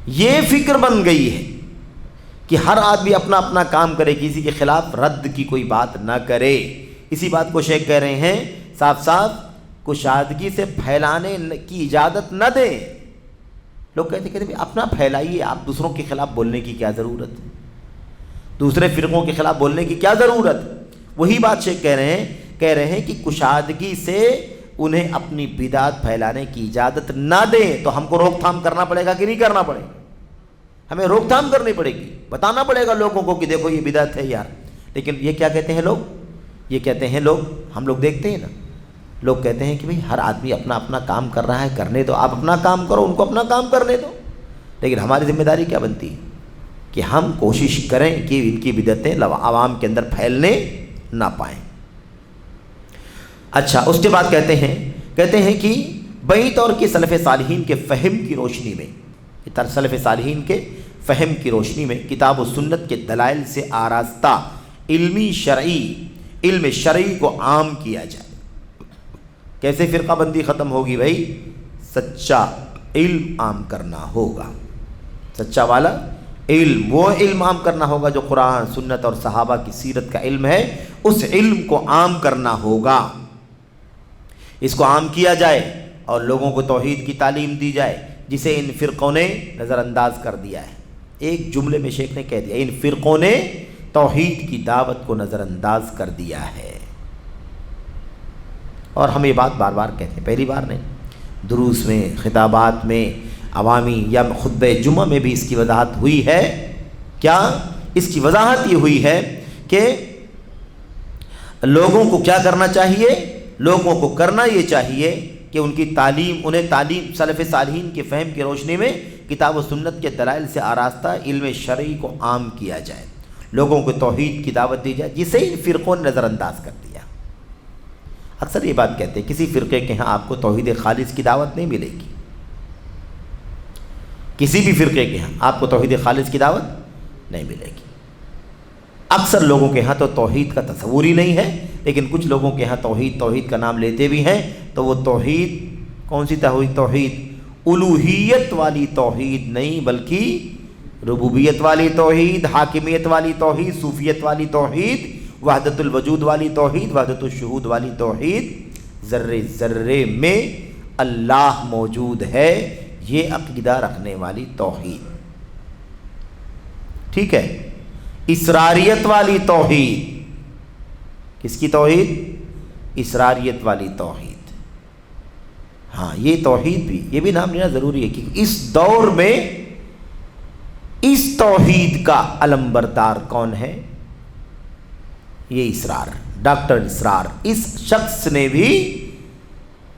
یہ فکر بن گئی ہے کہ ہر آدمی اپنا اپنا کام کرے، کسی کے خلاف رد کی کوئی بات نہ کرے۔ اسی بات کو شیخ کہہ رہے ہیں صاف صاف، کشادگی سے پھیلانے کی اجازت نہ دیں۔ لوگ کہتے ہیں اپنا پھیلائیے، آپ دوسروں کے خلاف بولنے کی کیا ضرورت ہے، دوسرے فرقوں کے خلاف بولنے کی کیا ضرورت؟ وہی بات شیخ کہہ رہے ہیں کہ کشادگی سے انہیں اپنی بدعت پھیلانے کی اجازت نہ دیں۔ تو ہم کو روک تھام کرنا پڑے گا کہ نہیں کرنا پڑے گا؟ ہمیں روک تھام کرنی پڑے گی، بتانا پڑے گا لوگوں کو کہ دیکھو یہ بدعت ہے یار۔ لیکن یہ کیا کہتے ہیں لوگ؟ یہ کہتے ہیں لوگ، ہم لوگ دیکھتے ہیں نا، لوگ کہتے ہیں کہ بھئی ہر آدمی اپنا اپنا کام کر رہا ہے، کرنے دو، آپ اپنا کام کرو، ان کو اپنا کام کرنے دو۔ لیکن ہماری ذمہ داری کیا بنتی ہے کہ ہم کوشش کریں کہ ان کی بدعتیں عوام کے اندر پھیلنے نہ پائیں۔ اچھا، اس کے بعد کہتے ہیں کہ بئی طور کی سلف صالحین کے فہم کی روشنی میں، سلف صالحین کے فہم کی روشنی میں کتاب و سنت کے دلائل سے آراستہ علم شرعی کو عام کیا جائے۔ کیسے فرقہ بندی ختم ہوگی بھائی؟ سچا علم عام کرنا ہوگا، سچا والا علم، وہ علم عام کرنا ہوگا جو قرآن سنت اور صحابہ کی سیرت کا علم ہے، اس علم کو عام کرنا ہوگا۔ اس کو عام کیا جائے اور لوگوں کو توحید کی تعلیم دی جائے، جسے ان فرقوں نے نظر انداز کر دیا ہے۔ ایک جملے میں شیخ نے کہہ دیا، ان فرقوں نے توحید کی دعوت کو نظر انداز کر دیا ہے۔ اور ہم یہ بات بار بار کہتے ہیں، پہلی بار نہیں، دروس میں، خطابات میں، عوامی یا خطبہ جمعہ میں بھی اس کی وضاحت ہوئی ہے۔ کیا اس کی وضاحت یہ ہوئی ہے کہ لوگوں کو کیا کرنا چاہیے؟ لوگوں کو کرنا یہ چاہیے کہ ان کی انہیں تعلیم سلف صالحین کے فہم کی روشنی میں کتاب و سنت کے دلائل سے آراستہ علم شرعی کو عام کیا جائے، لوگوں کو توحید کی دعوت دی جائے، جسے ان فرقوں نے نظر انداز کر دیا۔ اکثر یہ بات کہتے ہیں کسی فرقے کے ہاں آپ کو توحید خالص کی دعوت نہیں ملے گی، کسی بھی فرقے کے ہاں آپ کو توحید خالص کی دعوت نہیں ملے گی۔ اکثر لوگوں کے ہاں تو توحید کا تصور ہی نہیں ہے، لیکن کچھ لوگوں کے ہاں توحید کا نام لیتے بھی ہیں، تو وہ توحید کون سی توحید؟ الوہیت والی توحید نہیں، بلکہ ربوبیت والی توحید، حاکمیت والی توحید، صوفیت والی توحید، وحدت الوجود والی توحید، وحدت الشہود والی توحید، ذرے ذرے میں اللہ موجود ہے، یہ عقیدہ رکھنے والی توحید، ٹھیک ہے؟ اسراریت والی توحید، کس کی توحید؟ اسراریت والی توحید۔ ہاں، یہ توحید بھی، یہ بھی نام لینا ضروری ہے کہ اس دور میں اس توحید کا علمبردار کون ہے؟ یہ اسرار، ڈاکٹر اسرار۔ اس شخص نے بھی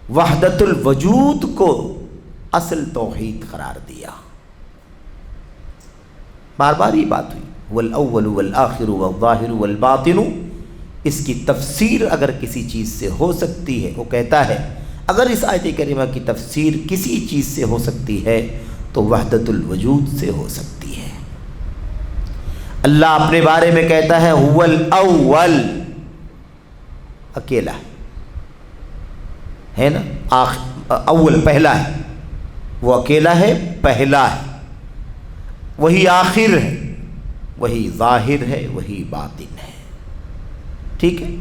وحدت الوجود کو اصل توحید قرار دیا۔ بار بار یہ بات ہوئی، والاول والآخر والظاہر والباطن۔ اس کی تفسیر اگر کسی چیز سے ہو سکتی ہے، وہ کہتا ہے اگر اس آیت کریمہ کی تفسیر کسی چیز سے ہو سکتی ہے تو وحدت الوجود سے ہو سکتی ہے۔ اللہ اپنے بارے میں کہتا ہے هو الاول، اکیلا ہے نا، اول پہلا ہے، وہ اکیلا ہے، پہلا ہے، وہی آخر ہے، وہی ظاہر ہے، وہی باطن ہے، ٹھیک ہے؟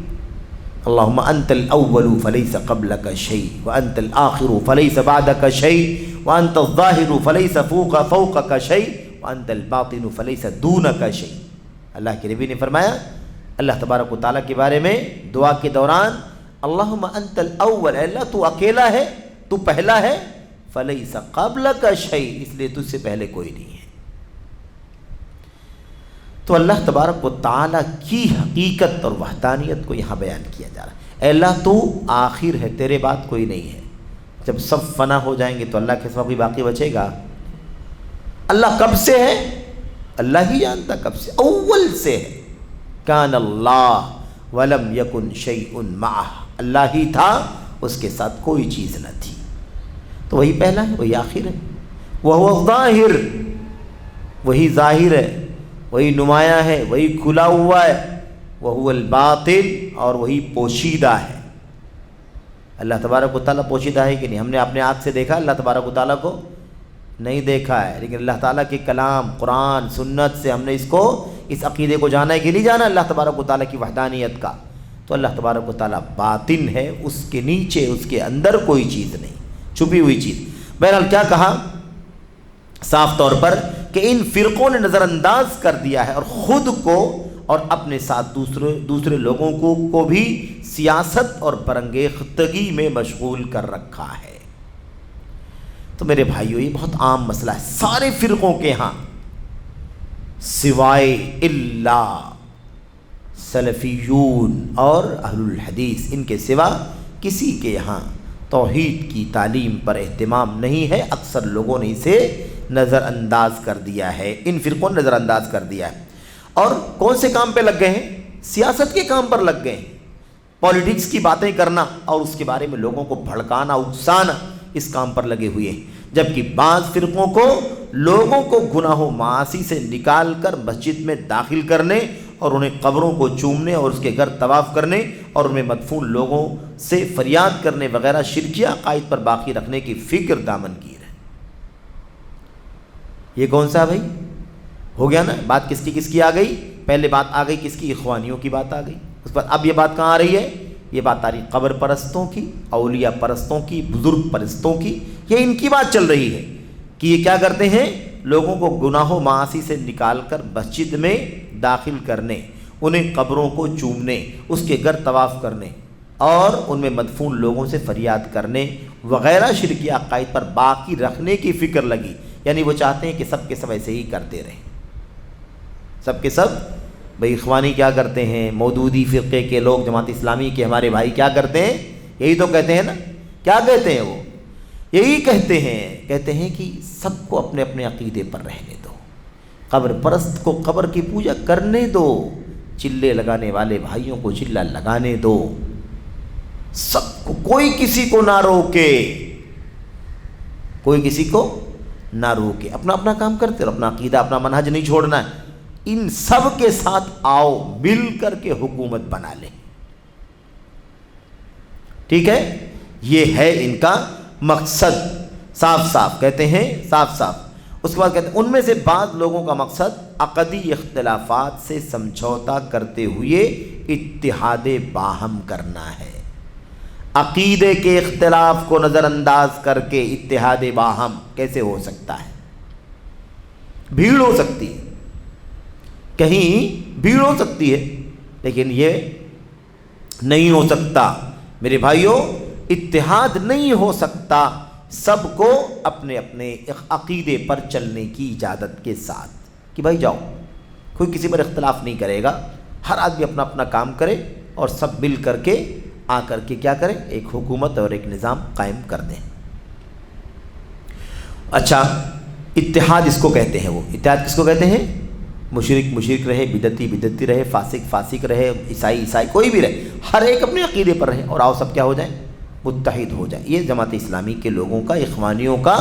اللہم انت الاول فلیس قبلک شیء وانت الآخر فلیس بعدک شیء وانت الظاہر فلیس فوقک شیء وانت الباطن فلیس دونک شیء۔ اللہ کے نبی نے فرمایا اللہ تبارک و تعالیٰ کے بارے میں دعا کے دوران، اللہم انت الاول، اے اللہ تو اکیلا ہے، تو پہلا ہے، فلیس قبلک شیء، اس لیے تجھ سے پہلے کوئی نہیں ہے۔ تو اللہ تبارک و تعالیٰ کی حقیقت اور وحدانیت کو یہاں بیان کیا جا رہا ہے۔ اے اللہ تو آخر ہے، تیرے بعد کوئی نہیں ہے۔ جب سب فنا ہو جائیں گے تو اللہ کے سوا کوئی باقی بچے گا؟ اللہ کب سے ہے؟ اللہ ہی جانتا کب سے، اول سے ہے، کان اللہ ولم یکن شیء معہ، اللہ ہی تھا، اس کے ساتھ کوئی چیز نہ تھی. تو وہی پہلا ہے، وہی آخر ہے. وہو الظاہر، وہی ظاہر ہے، وہی نمایاں ہے، وہی کھلا ہوا ہے. وہو الباطن، اور وہی پوشیدہ ہے. اللہ تبارک و تعالیٰ پوشیدہ ہے کہ نہیں؟ ہم نے اپنے آنکھ سے دیکھا اللہ تبارک و تعالیٰ کو؟ نہیں دیکھا ہے، لیکن اللہ تعالیٰ کے کلام قرآن سنت سے ہم نے اس عقیدے کو جانا ہے کہ نہیں جانا اللہ تبارک و تعالیٰ کی وحدانیت کا. تو اللہ تبارک و تعالیٰ باطن ہے، اس کے نیچے اس کے اندر کوئی چیز نہیں، چھپی ہوئی چیز. بہرحال کیا کہا صاف طور پر کہ ان فرقوں نے نظر انداز کر دیا ہے اور خود کو اور اپنے ساتھ دوسرے لوگوں کو بھی سیاست اور برانگیختگی میں مشغول کر رکھا ہے. تو میرے بھائیو یہ بہت عام مسئلہ ہے سارے فرقوں کے ہاں، سوائے اللہ سلفیون اور اہل الحدیث، ان کے سوا کسی کے یہاں توحید کی تعلیم پر اہتمام نہیں ہے. اکثر لوگوں نے اسے نظر انداز کر دیا ہے، ان فرقوں نے نظر انداز کر دیا ہے. اور کون سے کام پہ لگ گئے ہیں؟ سیاست کے کام پر لگ گئے ہیں. پالیٹکس کی باتیں کرنا اور اس کے بارے میں لوگوں کو بھڑکانا اکسانا، اس کام پر لگے ہوئے ہیں. جبکہ بعض فرقوں کو لوگوں کو گناہ و معاصی سے نکال کر مسجد میں داخل کرنے اور انہیں قبروں کو چومنے اور اس کے گھر طواف کرنے اور ان میں مدفون لوگوں سے فریاد کرنے وغیرہ شرکیہ عقائد پر باقی رکھنے کی فکر دامنگیر ہے. یہ کون سا بھائی ہو گیا نا؟ بات کس کی آ گئی؟ پہلے بات آ گئی کس کی؟ اخوانیوں کی بات آ گئی. اس پر اب یہ بات کہاں آ رہی ہے؟ یہ بات آ رہی قبر پرستوں کی، اولیاء پرستوں کی، بزرگ پرستوں کی. یہ ان کی بات چل رہی ہے کہ یہ کیا کرتے ہیں؟ لوگوں کو گناہ و معاصی سے نکال کر مسجد میں داخل کرنے، انہیں قبروں کو چومنے، اس کے گھر طواف کرنے اور ان میں مدفون لوگوں سے فریاد کرنے وغیرہ شرکیہ عقائد پر باقی رکھنے کی فکر لگی. یعنی وہ چاہتے ہیں کہ سب کے سب ایسے ہی کرتے رہیں. سب کے سب بھئی اخوانی کیا کرتے ہیں، مودودی فرقے کے لوگ، جماعت اسلامی کے ہمارے بھائی کیا کرتے ہیں؟ یہی تو کہتے ہیں نا. کیا کہتے ہیں وہ؟ یہی کہتے ہیں کہ سب کو اپنے اپنے عقیدے پر رہنے دو، قبر پرست کو قبر کی پوجا کرنے دو، چلے لگانے والے بھائیوں کو چلا لگانے دو، سب کو، کوئی کسی کو نہ روکے، کوئی کسی کو نہ روکے، اپنا اپنا کام کرتے رہو، اپنا عقیدہ اپنا منہج نہیں چھوڑنا ہے. ان سب کے ساتھ آؤ مل کر کے حکومت بنا لیں. ٹھیک ہے؟ یہ ہے ان کا مقصد. صاف کہتے ہیں، صاف. اس کے بعد کہتے ہیں ان میں سے بعض لوگوں کا مقصد عقدی اختلافات سے سمجھوتا کرتے ہوئے اتحاد باہم کرنا ہے. عقیدے کے اختلاف کو نظر انداز کر کے اتحاد باہم کیسے ہو سکتا ہے؟ بھیڑ ہو سکتی ہے، کہیں بھیڑ ہو سکتی ہے، لیکن یہ نہیں ہو سکتا میرے بھائیوں. اتحاد نہیں ہو سکتا سب کو اپنے اپنے عقیدے پر چلنے کی اجازت کے ساتھ کہ بھائی جاؤ، کوئی کسی پر اختلاف نہیں کرے گا، ہر آدمی اپنا اپنا کام کرے اور سب مل کر کے آ کر کے کیا کریں؟ ایک حکومت اور ایک نظام قائم کر دیں. اچھا، اتحاد اس کو کہتے ہیں. وہ اتحاد کس کو کہتے ہیں؟ مشرک رہے، بدعتی رہے، فاسق رہے، عیسائی کوئی بھی رہے، ہر ایک اپنے عقیدے پر رہے اور آؤ سب کیا ہو جائیں؟ متحد ہو جائیں. یہ جماعت اسلامی کے لوگوں کا، اخوانیوں کا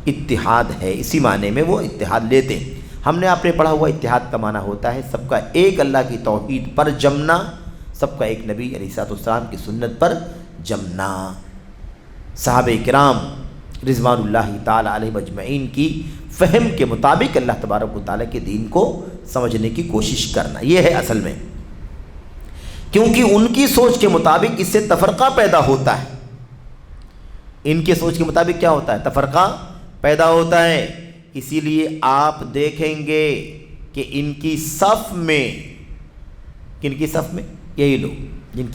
اتحاد ہے. اسی معنی میں وہ اتحاد لیتے ہیں. ہم نے آپ نے پڑھا ہوا اتحاد کا معنی ہوتا ہے سب کا ایک اللہ کی توحید پر جمنا، سب کا ایک نبی علیہ الصلوۃ والسلام کی سنت پر جمنا. صحابہ کرام رضوان اللہ تعالی علیہم اجمعین کی فہم کے مطابق اللہ تبارک و تعالیٰ کے دین کو سمجھنے کی کوشش کرنا، یہ ہے اصل میں. کیونکہ ان کی سوچ کے مطابق اس سے تفرقہ پیدا ہوتا ہے. ان کے سوچ کے مطابق کیا ہوتا ہے؟ تفرقہ پیدا ہوتا ہے. اسی لیے آپ دیکھیں گے کہ ان کی صف میں، کن کی صف میں؟ یہی لوگ جن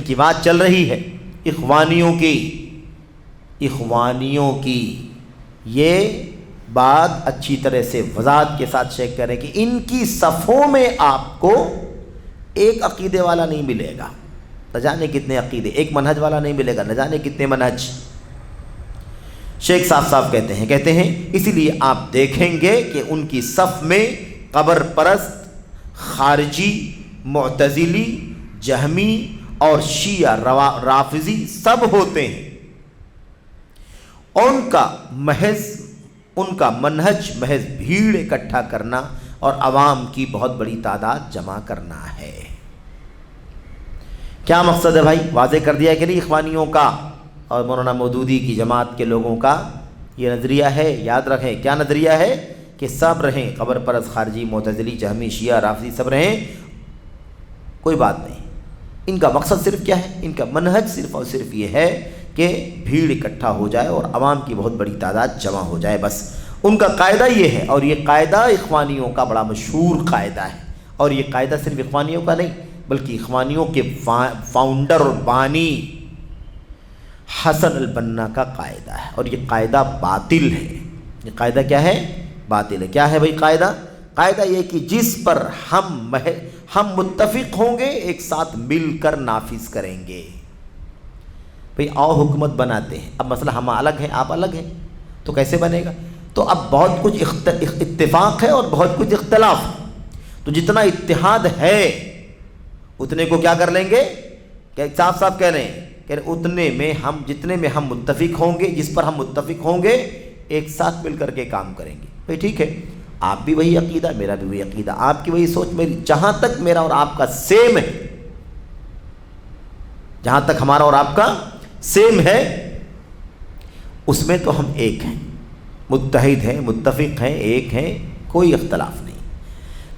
کی بات چل رہی ہے، اخوانیوں کی. یہ بات اچھی طرح سے وضاحت کے ساتھ چیک کریں کہ ان کی صفوں میں آپ کو ایک عقیدے والا نہیں ملے گا، نہ جانے کتنے عقیدے، ایک منہج والا نہیں ملے گا، نہ جانے کتنے منہج. شیخ صاحب کہتے ہیں اسی لیے آپ دیکھیں گے کہ ان کی صف میں قبر پرست، خارجی معتزلی، جہمی اور شیعہ رافضی سب ہوتے ہیں، اور ان کا منہج محض بھیڑ اکٹھا کرنا اور عوام کی بہت بڑی تعداد جمع کرنا ہے۔ کیا مقصد ہے بھائی؟ واضح کر دیا کہ نہیں اخوانیوں کا اور مولانا مودودی کی جماعت کے لوگوں کا یہ نظریہ ہے۔ یاد رکھیں کیا نظریہ ہے کہ سب رہیں، قبر پرست، خارجی، معتزلی، جہمی، شیعہ، رافضی سب رہیں، کوئی بات نہیں۔ ان کا مقصد صرف کیا ہے؟ ان کا منہج صرف اور صرف یہ ہے کہ بھیڑ اکٹھا ہو جائے اور عوام کی بہت بڑی تعداد جمع ہو جائے، بس ان کا قاعدہ یہ ہے۔ اور یہ قاعدہ اخوانیوں کا بڑا مشہور قاعدہ ہے، اور یہ قاعدہ صرف اخوانیوں کا نہیں بلکہ اخوانیوں کے فاؤنڈر اور بانی حسن البنا کا قاعدہ ہے، اور یہ قاعدہ باطل ہے۔ یہ قاعدہ کیا ہے؟ باطل ہے۔ کیا ہے بھائی قاعدہ؟ قاعدہ یہ کہ جس پر ہم متفق ہوں گے ایک ساتھ مل کر نافذ کریں گے۔ بھئی آؤ حکومت بناتے ہیں، اب مسئلہ ہم الگ ہیں آپ الگ ہیں، تو کیسے بنے گا؟ تو اب بہت کچھ اتفاق ہے اور بہت کچھ اختلاف ہے، تو جتنا اتحاد ہے اتنے کو کیا کر لیں گے؟ کہ صاف صاف کہہ رہے ہیں کہ جتنے میں ہم متفق ہوں گے، جس پر ہم متفق ہوں گے ایک ساتھ مل کر کے کام کریں گے۔ بھئی ٹھیک ہے، آپ بھی وہی عقیدہ، میرا بھی وہی عقیدہ، آپ کی وہی سوچ، میری، جہاں تک میرا اور آپ کا سیم ہے، جہاں تک ہمارا اور آپ کا سیم ہے اس میں تو ہم ایک ہیں، متحد ہیں، متفق ہیں، ایک ہیں، کوئی اختلاف نہیں۔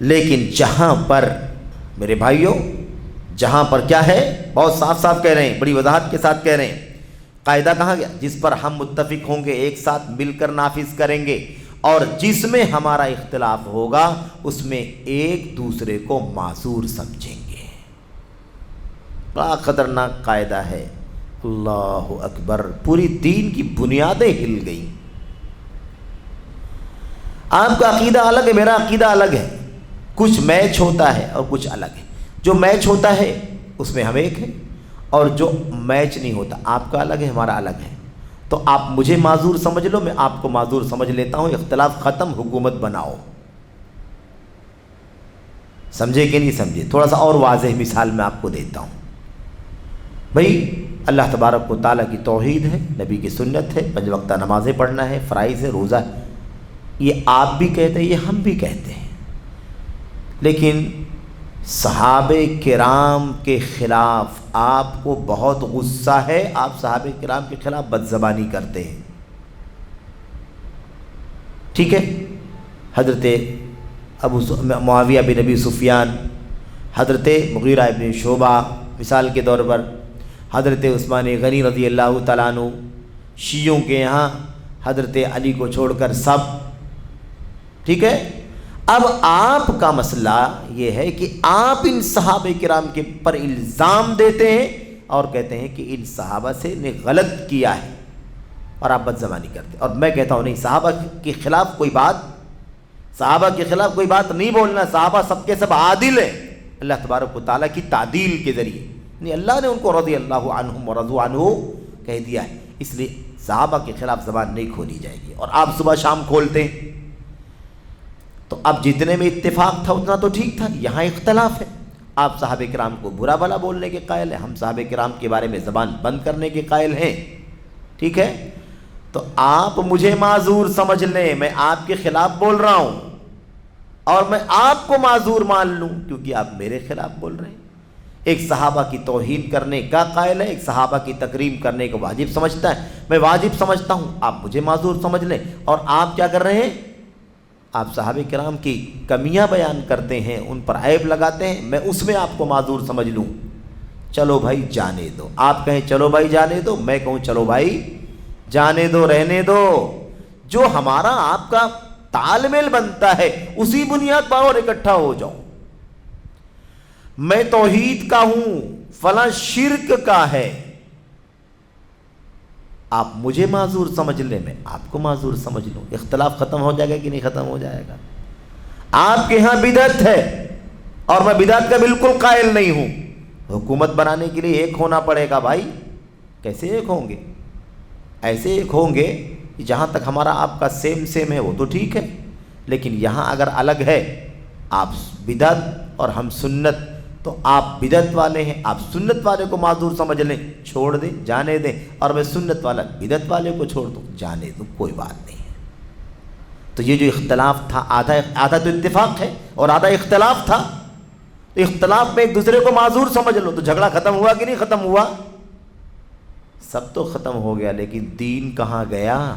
لیکن جہاں پر میرے بھائیوں، جہاں پر کیا ہے، بہت صاف صاف کہہ رہے ہیں، بڑی وضاحت کے ساتھ کہہ رہے ہیں، قاعدہ کہاں گیا؟ جس پر ہم متفق ہوں گے ایک ساتھ مل کر نافذ کریں گے، اور جس میں ہمارا اختلاف ہوگا اس میں ایک دوسرے کو معذور سمجھیں گے۔ بڑا خطرناک قاعدہ ہے۔ اللہ اکبر، پوری دین کی بنیادیں ہل گئیں۔ آپ کا عقیدہ الگ ہے، میرا عقیدہ الگ ہے، کچھ میچ ہوتا ہے اور کچھ الگ ہے۔ جو میچ ہوتا ہے اس میں ہم ایک ہیں، اور جو میچ نہیں ہوتا، آپ کا الگ ہے ہمارا الگ ہے، تو آپ مجھے معذور سمجھ لو، میں آپ کو معذور سمجھ لیتا ہوں، اختلاف ختم، حکومت بناؤ۔ سمجھے کہ نہیں سمجھے؟ تھوڑا سا اور واضح مثال میں آپ کو دیتا ہوں۔ بھئی اللہ تبارک و تعالیٰ کی توحید ہے، نبی کی سنت ہے، 5 وقتہ نمازیں پڑھنا ہے، فرائض ہے، روزہ ہے، یہ آپ بھی کہتے ہیں، یہ ہم بھی کہتے ہیں، لیکن صحابہ کرام کے خلاف آپ کو بہت غصہ ہے، آپ صحابہ کرام کے خلاف بدزبانی کرتے ہیں، ٹھیک ہے؟ حضرت معاویہ بن ابی سفیان، حضرت مغیرہ بن شعبہ، مثال کے طور پر حضرت عثمان غنی رضی اللہ تعالیٰ عنہ، شیعوں کے یہاں حضرت علی کو چھوڑ کر سب، ٹھیک ہے؟ اب آپ کا مسئلہ یہ ہے کہ آپ ان صحابہ کرام کے پر الزام دیتے ہیں اور کہتے ہیں کہ ان صحابہ سے نے غلط کیا ہے، اور آپ بدزبانی کرتے ہیں، اور میں کہتا ہوں نہیں، صحابہ کے خلاف کوئی بات نہیں بولنا، صحابہ سب کے سب عادل ہیں، اللہ تبارک و تعالیٰ کی تعدیل کے ذریعے، نہیں اللہ نے ان کو رضی اللہ عنہم ورضوا عنہ کہہ دیا ہے، اس لیے صحابہ کے خلاف زبان نہیں کھولی جائے گی، اور آپ صبح شام کھولتے ہیں۔ تو اب جتنے میں اتفاق تھا اتنا تو ٹھیک تھا، یہاں اختلاف ہے، آپ صحابہ کرام کو برا بھلا بولنے کے قائل ہیں، ہم صحابہ کرام کے بارے میں زبان بند کرنے کے قائل ہیں، ٹھیک ہے؟ تو آپ مجھے معذور سمجھ لیں، میں آپ کے خلاف بول رہا ہوں، اور میں آپ کو معذور مان لوں کیونکہ آپ میرے خلاف بول رہے ہیں۔ ایک صحابہ کی توہین کرنے کا قائل ہے، ایک صحابہ کی تکریم کرنے کو واجب سمجھتا ہے، میں واجب سمجھتا ہوں، آپ مجھے معذور سمجھ لیں، اور آپ کیا کر رہے ہیں؟ آپ صحابہ کرام کی کمیاں بیان کرتے ہیں، ان پر عیب لگاتے ہیں، میں اس میں آپ کو معذور سمجھ لوں، چلو بھائی جانے دو، آپ کہیں چلو بھائی جانے دو، میں کہوں چلو بھائی جانے دو، رہنے دو، جو ہمارا آپ کا تال میل بنتا ہے اسی بنیاد پر اور اکٹھا ہو جاؤ۔ میں توحید کا ہوں، فلاں شرک کا ہے، آپ مجھے معذور سمجھ لیں، میں آپ کو معذور سمجھ لوں، اختلاف ختم ہو جائے گا کہ نہیں ختم ہو جائے گا؟ آپ کے ہاں بدعت ہے اور میں بدعت کا بالکل قائل نہیں ہوں، حکومت بنانے کے لیے ایک ہونا پڑے گا بھائی، کیسے ایک ہوں گے؟ ایسے ایک ہوں گے کہ جہاں تک ہمارا آپ کا سیم ہے وہ تو ٹھیک ہے، لیکن یہاں اگر الگ ہے، آپ بدعت اور ہم سنت، تو آپ بدعت والے ہیں، آپ سنت والے کو معذور سمجھ لیں، چھوڑ دیں، جانے دیں، اور میں سنت والا بدعت والے کو چھوڑ دوں، جانے دوں، کوئی بات نہیں ہے۔ تو یہ جو اختلاف تھا، آدھا تو اتفاق ہے اور آدھا اختلاف تھا، تو اختلاف میں ایک دوسرے کو معذور سمجھ لو تو جھگڑا ختم ہوا کہ نہیں ختم ہوا؟ سب تو ختم ہو گیا، لیکن دین کہاں گیا؟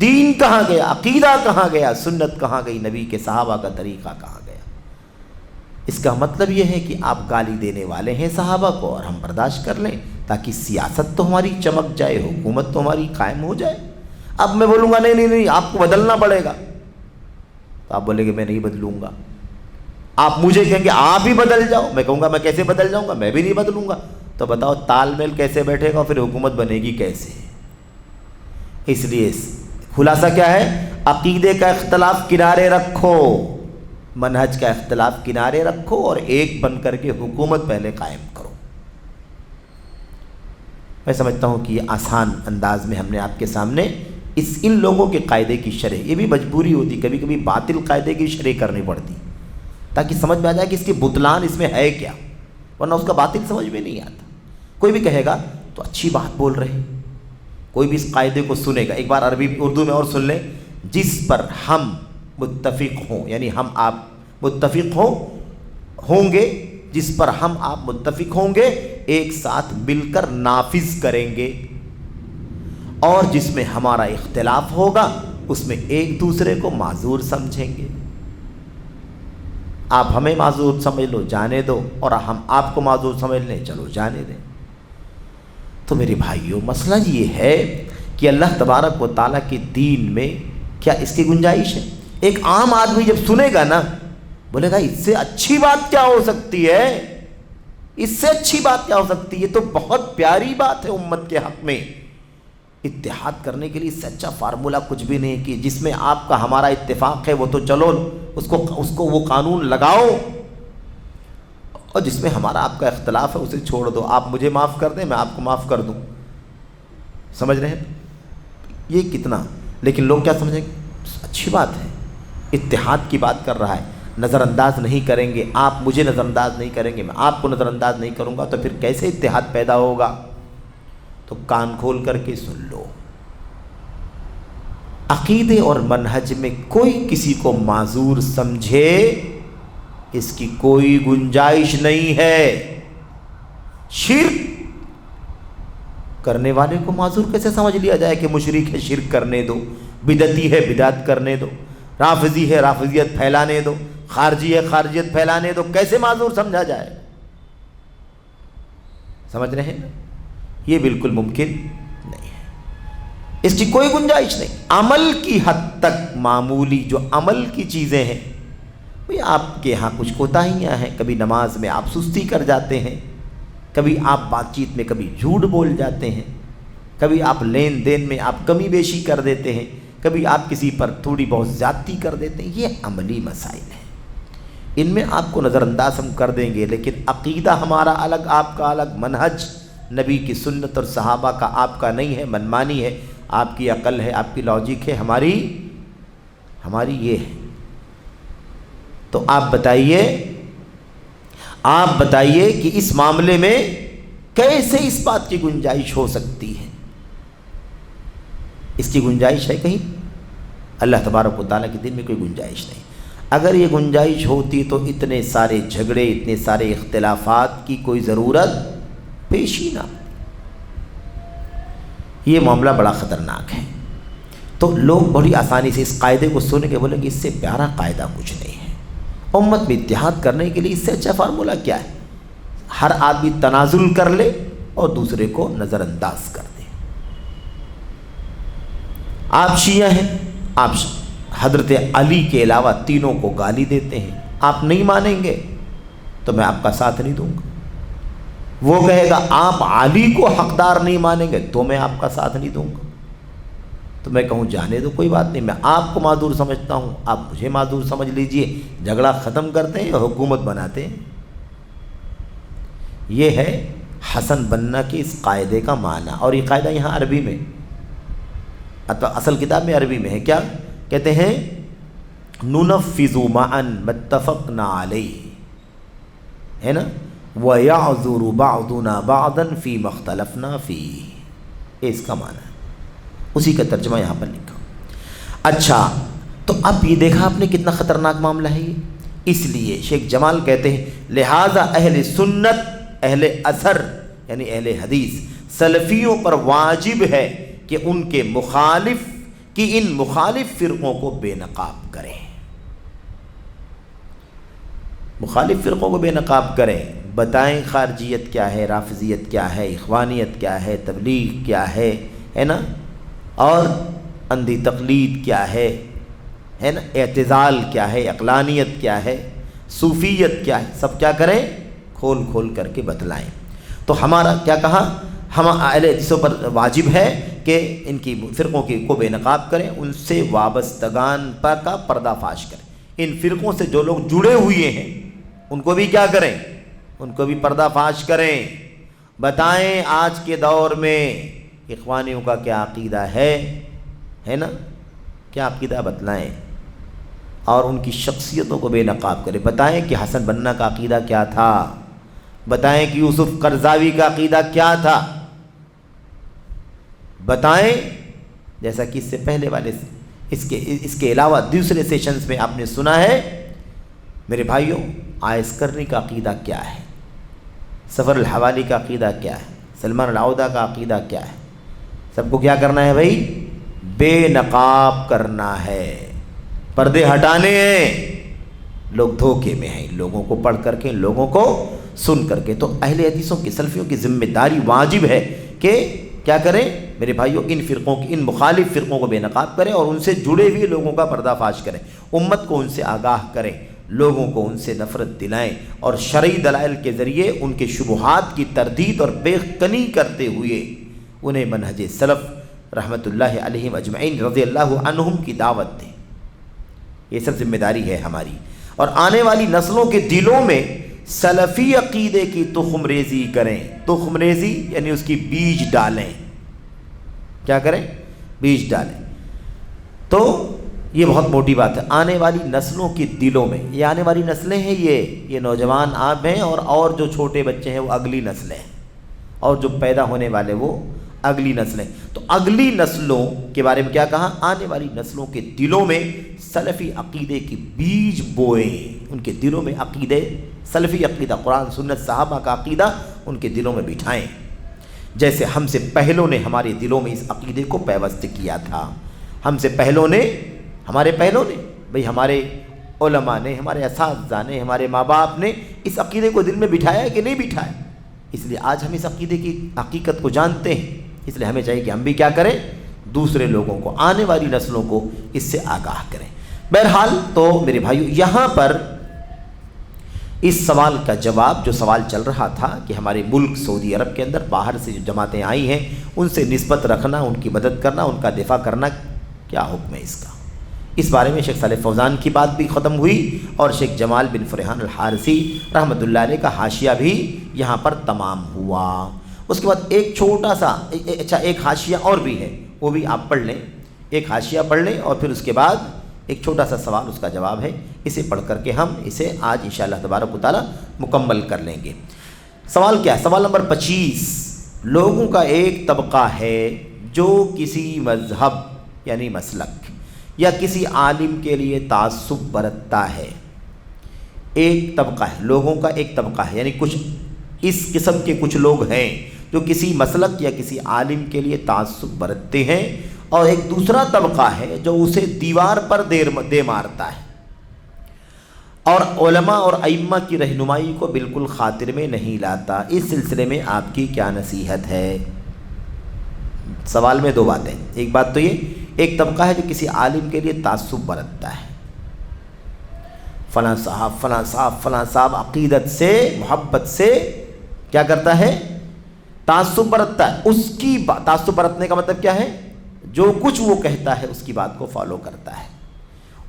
دین کہاں گیا؟ عقیدہ کہاں گیا؟ سنت کہاں گئی؟ نبی کے صحابہ کا طریقہ کہاں گیا؟ اس کا مطلب یہ ہے کہ آپ گالی دینے والے ہیں صحابہ کو اور ہم برداشت کر لیں تاکہ سیاست تو ہماری چمک جائے، حکومت تو ہماری قائم ہو جائے۔ اب میں بولوں گا نہیں آپ کو بدلنا پڑے گا، تو آپ بولیں گے میں نہیں بدلوں گا۔ آپ مجھے کہیں گے آپ ہی بدل جاؤ، میں کہوں گا میں کیسے بدل جاؤں گا، میں بھی نہیں بدلوں گا۔ تو بتاؤ تال میل کیسے بیٹھے گا، پھر حکومت بنے گی کیسے؟ اس لیے خلاصہ کیا ہے؟ عقیدے کا اختلاف کنارے رکھو، منہج کا اختلاف کنارے رکھو، اور ایک بن کر کے حکومت پہلے قائم کرو۔ میں سمجھتا ہوں کہ یہ آسان انداز میں ہم نے آپ کے سامنے ان لوگوں کے قاعدے کی شرح، یہ بھی مجبوری ہوتی، کبھی کبھی باطل قاعدے کی شرح کرنی پڑتی تاکہ سمجھ میں آ جائے کہ اس کی بطلان اس میں ہے کیا، ورنہ اس کا باطل سمجھ میں نہیں آتا۔ کوئی بھی کہے گا تو اچھی بات بول رہے ہیں، کوئی بھی اس قاعدے کو سنے گا، ایک بار اردو میں اور سن لیں، جس پر ہم متفق ہوں، یعنی ہم آپ متفق ہوں گے، جس پر ہم آپ متفق ہوں گے ایک ساتھ مل کر نافذ کریں گے، اور جس میں ہمارا اختلاف ہوگا اس میں ایک دوسرے کو معذور سمجھیں گے۔ آپ ہمیں معذور سمجھ لو، جانے دو، اور ہم آپ کو معذور سمجھ لیں، چلو جانے دیں۔ تو میرے بھائیوں، مسئلہ یہ ہے کہ اللہ تبارک و تعالیٰ کے دین میں کیا اس کی گنجائش ہے؟ ایک عام آدمی جب سنے گا نا، بولے گا اس سے اچھی بات کیا ہو سکتی ہے، اس سے اچھی بات کیا ہو سکتی ہے؟ یہ تو بہت پیاری بات ہے امت کے حق میں۔ اتحاد کرنے کے لیے اس سے اچھا فارمولہ کچھ بھی نہیں کہ جس میں آپ کا ہمارا اتفاق ہے وہ تو چلو اس کو وہ قانون لگاؤ، اور جس میں ہمارا آپ کا اختلاف ہے اسے چھوڑ دو، آپ مجھے معاف کر دیں، میں آپ کو معاف کر دوں۔ سمجھ رہے ہیں یہ کتنا؟ لیکن لوگ کیا سمجھیں گے؟ اچھی بات ہے، اتحاد کی بات کر رہا ہے، نظر انداز نہیں کریں گے، آپ مجھے نظر انداز نہیں کریں گے، میں آپ کو نظر انداز نہیں کروں گا، تو پھر کیسے اتحاد پیدا ہوگا؟ تو کان کھول کر کے سن لو، عقیدے اور منہج میں کوئی کسی کو معذور سمجھے اس کی کوئی گنجائش نہیں ہے۔ شرک کرنے والے کو معذور کیسے سمجھ لیا جائے کہ مشرک ہے شرک کرنے دو، بدعتی ہے بدعت کرنے دو، رافضی ہے رافضیت پھیلانے دو، خارجی ہے خارجیت پھیلانے دو، کیسے معذور سمجھا جائے؟ سمجھ رہے ہیں نا؟ یہ بالکل ممکن نہیں ہے، اس کی کوئی گنجائش نہیں۔ عمل کی حد تک معمولی جو عمل کی چیزیں ہیں، آپ کے ہاں کچھ کوتاہیاں ہیں، کبھی نماز میں آپ سستی کر جاتے ہیں، کبھی آپ بات چیت میں کبھی جھوٹ بول جاتے ہیں، کبھی آپ لین دین میں آپ کمی بیشی کر دیتے ہیں، کبھی آپ کسی پر تھوڑی بہت زیادتی کر دیتے ہیں، یہ عملی مسائل ہیں، ان میں آپ کو نظر انداز ہم کر دیں گے، لیکن عقیدہ ہمارا الگ آپ کا الگ، منہج نبی کی سنت اور صحابہ کا آپ کا نہیں ہے، منمانی ہے، آپ کی عقل ہے، آپ کی لاجک ہے، ہماری یہ ہے۔ تو آپ بتائیے کہ اس معاملے میں کیسے اس بات کی گنجائش ہو سکتی ہے؟ اس کی گنجائش ہے کہیں؟ اللہ تبارک و تعالیٰ کے دین میں کوئی گنجائش نہیں۔ اگر یہ گنجائش ہوتی تو اتنے سارے جھگڑے، اتنے سارے اختلافات کی کوئی ضرورت پیش ہی نہ۔ یہ معاملہ بڑا خطرناک ہے۔ تو لوگ بڑی آسانی سے اس قاعدے کو سن کے بولیں کہ اس سے پیارا قاعدہ کچھ نہیں ہے، امت میں اتحاد کرنے کے لیے اس سے اچھا فارمولہ کیا ہے؟ ہر آدمی تنازل کر لے اور دوسرے کو نظر انداز کر دے۔ آپ شیعہ ہیں، آپ حضرت علی کے علاوہ تینوں کو گالی دیتے ہیں، آپ نہیں مانیں گے تو میں آپ کا ساتھ نہیں دوں گا۔ وہ کہے گا آپ علی کو حقدار نہیں مانیں گے تو میں آپ کا ساتھ نہیں دوں گا، تو میں کہوں جانے دو کوئی بات نہیں، میں آپ کو معذور سمجھتا ہوں، آپ مجھے معذور سمجھ لیجئے، جھگڑا ختم کرتے ہیں، حکومت بناتے ہیں۔ یہ ہے حسن بننا کے اس قاعدے کا معنی، اور یہ قاعدہ یہاں عربی میں، اصل کتاب میں عربی میں ہے، کیا کہتے ہیں؟ ننفذ معا ما اتفقنا علیہ، ہے نا، وَيَعْذُرُ بَعْضُنَا بَعْضًا فِي مَا اخْتَلَفْنَا فِيهِ، اس کا معنی ہے، اسی کا ترجمہ یہاں پر لکھا۔ اچھا، تو اب یہ دیکھا آپ نے کتنا خطرناک معاملہ ہے یہ۔ اس لیے شیخ جمال کہتے ہیں لہذا اہل سنت، اہل اثر یعنی اہل حدیث، سلفیوں پر واجب ہے کہ ان کے ان مخالف فرقوں کو بے نقاب کریں، مخالف فرقوں کو بے نقاب کریں، بتائیں خارجیت کیا ہے، رافضیت کیا ہے، اخوانیت کیا ہے، تبلیغ کیا ہے نا، اور اندھی تقلید کیا ہے نا، اعتزال کیا ہے، عقلانیت کیا ہے، صوفیت کیا ہے، سب کیا کریں، کھول کھول کر کے بتلائیں۔ تو ہمارا کیا کہا، ہم اہل حدیثوں پر واجب ہے کہ ان کی فرقوں کو بے نقاب کریں، ان سے وابستگان کا پردہ فاش کریں، ان فرقوں سے جو لوگ جڑے ہوئے ہیں ان کو بھی کیا کریں، ان کو بھی پردہ فاش کریں، بتائیں آج کے دور میں اخوانیوں کا کیا عقیدہ ہے نا، کیا عقیدہ بتلائیں، اور ان کی شخصیتوں کو بے نقاب کریں، بتائیں کہ حسن بنا کا عقیدہ کیا تھا، بتائیں کہ یوسف قرضاوی کا عقیدہ کیا تھا، بتائیں، جیسا کہ اس سے پہلے والے اس کے علاوہ دوسرے سیشنز میں آپ نے سنا ہے میرے بھائیوں، آئس کرنی کا عقیدہ کیا ہے، سفر الحوالی کا عقیدہ کیا ہے، سلمان العودہ کا عقیدہ کیا ہے، سب کو کیا کرنا ہے بھائی، بے نقاب کرنا ہے، پردے ہٹانے ہیں، لوگ دھوکے میں ہیں، لوگوں کو پڑھ کر کے، لوگوں کو سن کر کے۔ تو اہل حدیثوں کی، سلفیوں کی ذمہ داری واجب ہے کہ کیا کریں میرے بھائیوں، ان مخالف فرقوں کو بے نقاب کریں اور ان سے جڑے ہوئے لوگوں کا پردہ فاش کریں، امت کو ان سے آگاہ کریں، لوگوں کو ان سے نفرت دلائیں، اور شرعی دلائل کے ذریعے ان کے شبہات کی تردید اور بیخکنی کرتے ہوئے انہیں منہج سلف رحمۃ اللہ علیہم اجمعین رضی اللہ عنہم کی دعوت دیں۔ یہ سب ذمہ داری ہے ہماری، اور آنے والی نسلوں کے دلوں میں سلفی عقیدے کی تخم ریزی کریں، تخم ریزی یعنی اس کی بیج ڈالیں، کیا کریں، بیج ڈالیں۔ تو یہ بہت موٹی بات ہے، آنے والی نسلوں کے دلوں میں، یہ آنے والی نسلیں ہیں، یہ نوجوان آپ ہیں، اور جو چھوٹے بچے ہیں وہ اگلی نسلیں ہیں، اور جو پیدا ہونے والے وہ اگلی نسلیں۔ تو اگلی نسلوں کے بارے میں کیا کہا، آنے والی نسلوں کے دلوں میں سلفی عقیدے کی بیج بوئیں، ان کے دلوں میں عقیدے، سلفی عقیدہ، قرآن سنت صحابہ کا عقیدہ ان کے دلوں میں بٹھائیں، جیسے ہم سے پہلوں نے ہمارے دلوں میں اس عقیدے کو پیوست کیا تھا۔ ہم سے ہمارے پہلوں نے بھئی، ہمارے علماء نے، ہمارے اساتذہ نے، ہمارے ماں باپ نے اس عقیدے کو دل میں بٹھایا ہے کہ نہیں بٹھایا؟ اس لیے آج ہم اس عقیدے کی حقیقت کو جانتے ہیں، اس لیے ہمیں چاہیے کہ ہم بھی کیا کریں، دوسرے لوگوں کو، آنے والی نسلوں کو اس سے آگاہ کریں۔ بہرحال تو میرے بھائیو، یہاں پر اس سوال کا جواب، جو سوال چل رہا تھا کہ ہمارے ملک سعودی عرب کے اندر باہر سے جو جماعتیں آئی ہیں ان سے نسبت رکھنا، ان کی مدد کرنا، ان کا دفاع کرنا، کیا حکم ہے اس کا، اس بارے میں شیخ صالح فوزان کی بات بھی ختم ہوئی، اور شیخ جمال بن فرحان الحارثی رحمۃ اللہ علیہ کا حاشیہ بھی یہاں پر تمام ہوا۔ اس کے بعد ایک چھوٹا سا ایک حاشیہ اور بھی ہے، وہ بھی آپ پڑھ لیں، ایک حاشیہ پڑھ لیں، اور پھر اس کے بعد ایک چھوٹا سا سوال، اس کا جواب ہے، اسے پڑھ کر کے ہم اسے آج انشاءاللہ تبارک و تعالی مکمل کر لیں گے۔ سوال کیا ہے؟ سوال نمبر 25، لوگوں کا ایک طبقہ ہے جو کسی مذہب یعنی مسلک یا کسی عالم کے لیے تعصب برتتا ہے۔ ایک طبقہ ہے، لوگوں کا ایک طبقہ ہے، یعنی کچھ اس قسم کے کچھ لوگ ہیں جو کسی مسلک یا کسی عالم کے لیے تعصب برتتے ہیں، اور ایک دوسرا طبقہ ہے جو اسے دیوار پر دے مارتا ہے، اور علماء اور ائمہ کی رہنمائی کو بالکل خاطر میں نہیں لاتا۔ اس سلسلے میں آپ کی کیا نصیحت ہے؟ سوال میں دو باتیں، ایک بات تو یہ، ایک طبقہ ہے جو کسی عالم کے لیے تعصب برتتا ہے، فلاں صاحب فلاں صاحب فلاں صاحب، عقیدت سے، محبت سے کیا کرتا ہے؟ تعصب برتتا ہے۔ اس کی تعصب برتنے کا مطلب کیا ہے؟ جو کچھ وہ کہتا ہے اس کی بات کو فالو کرتا ہے،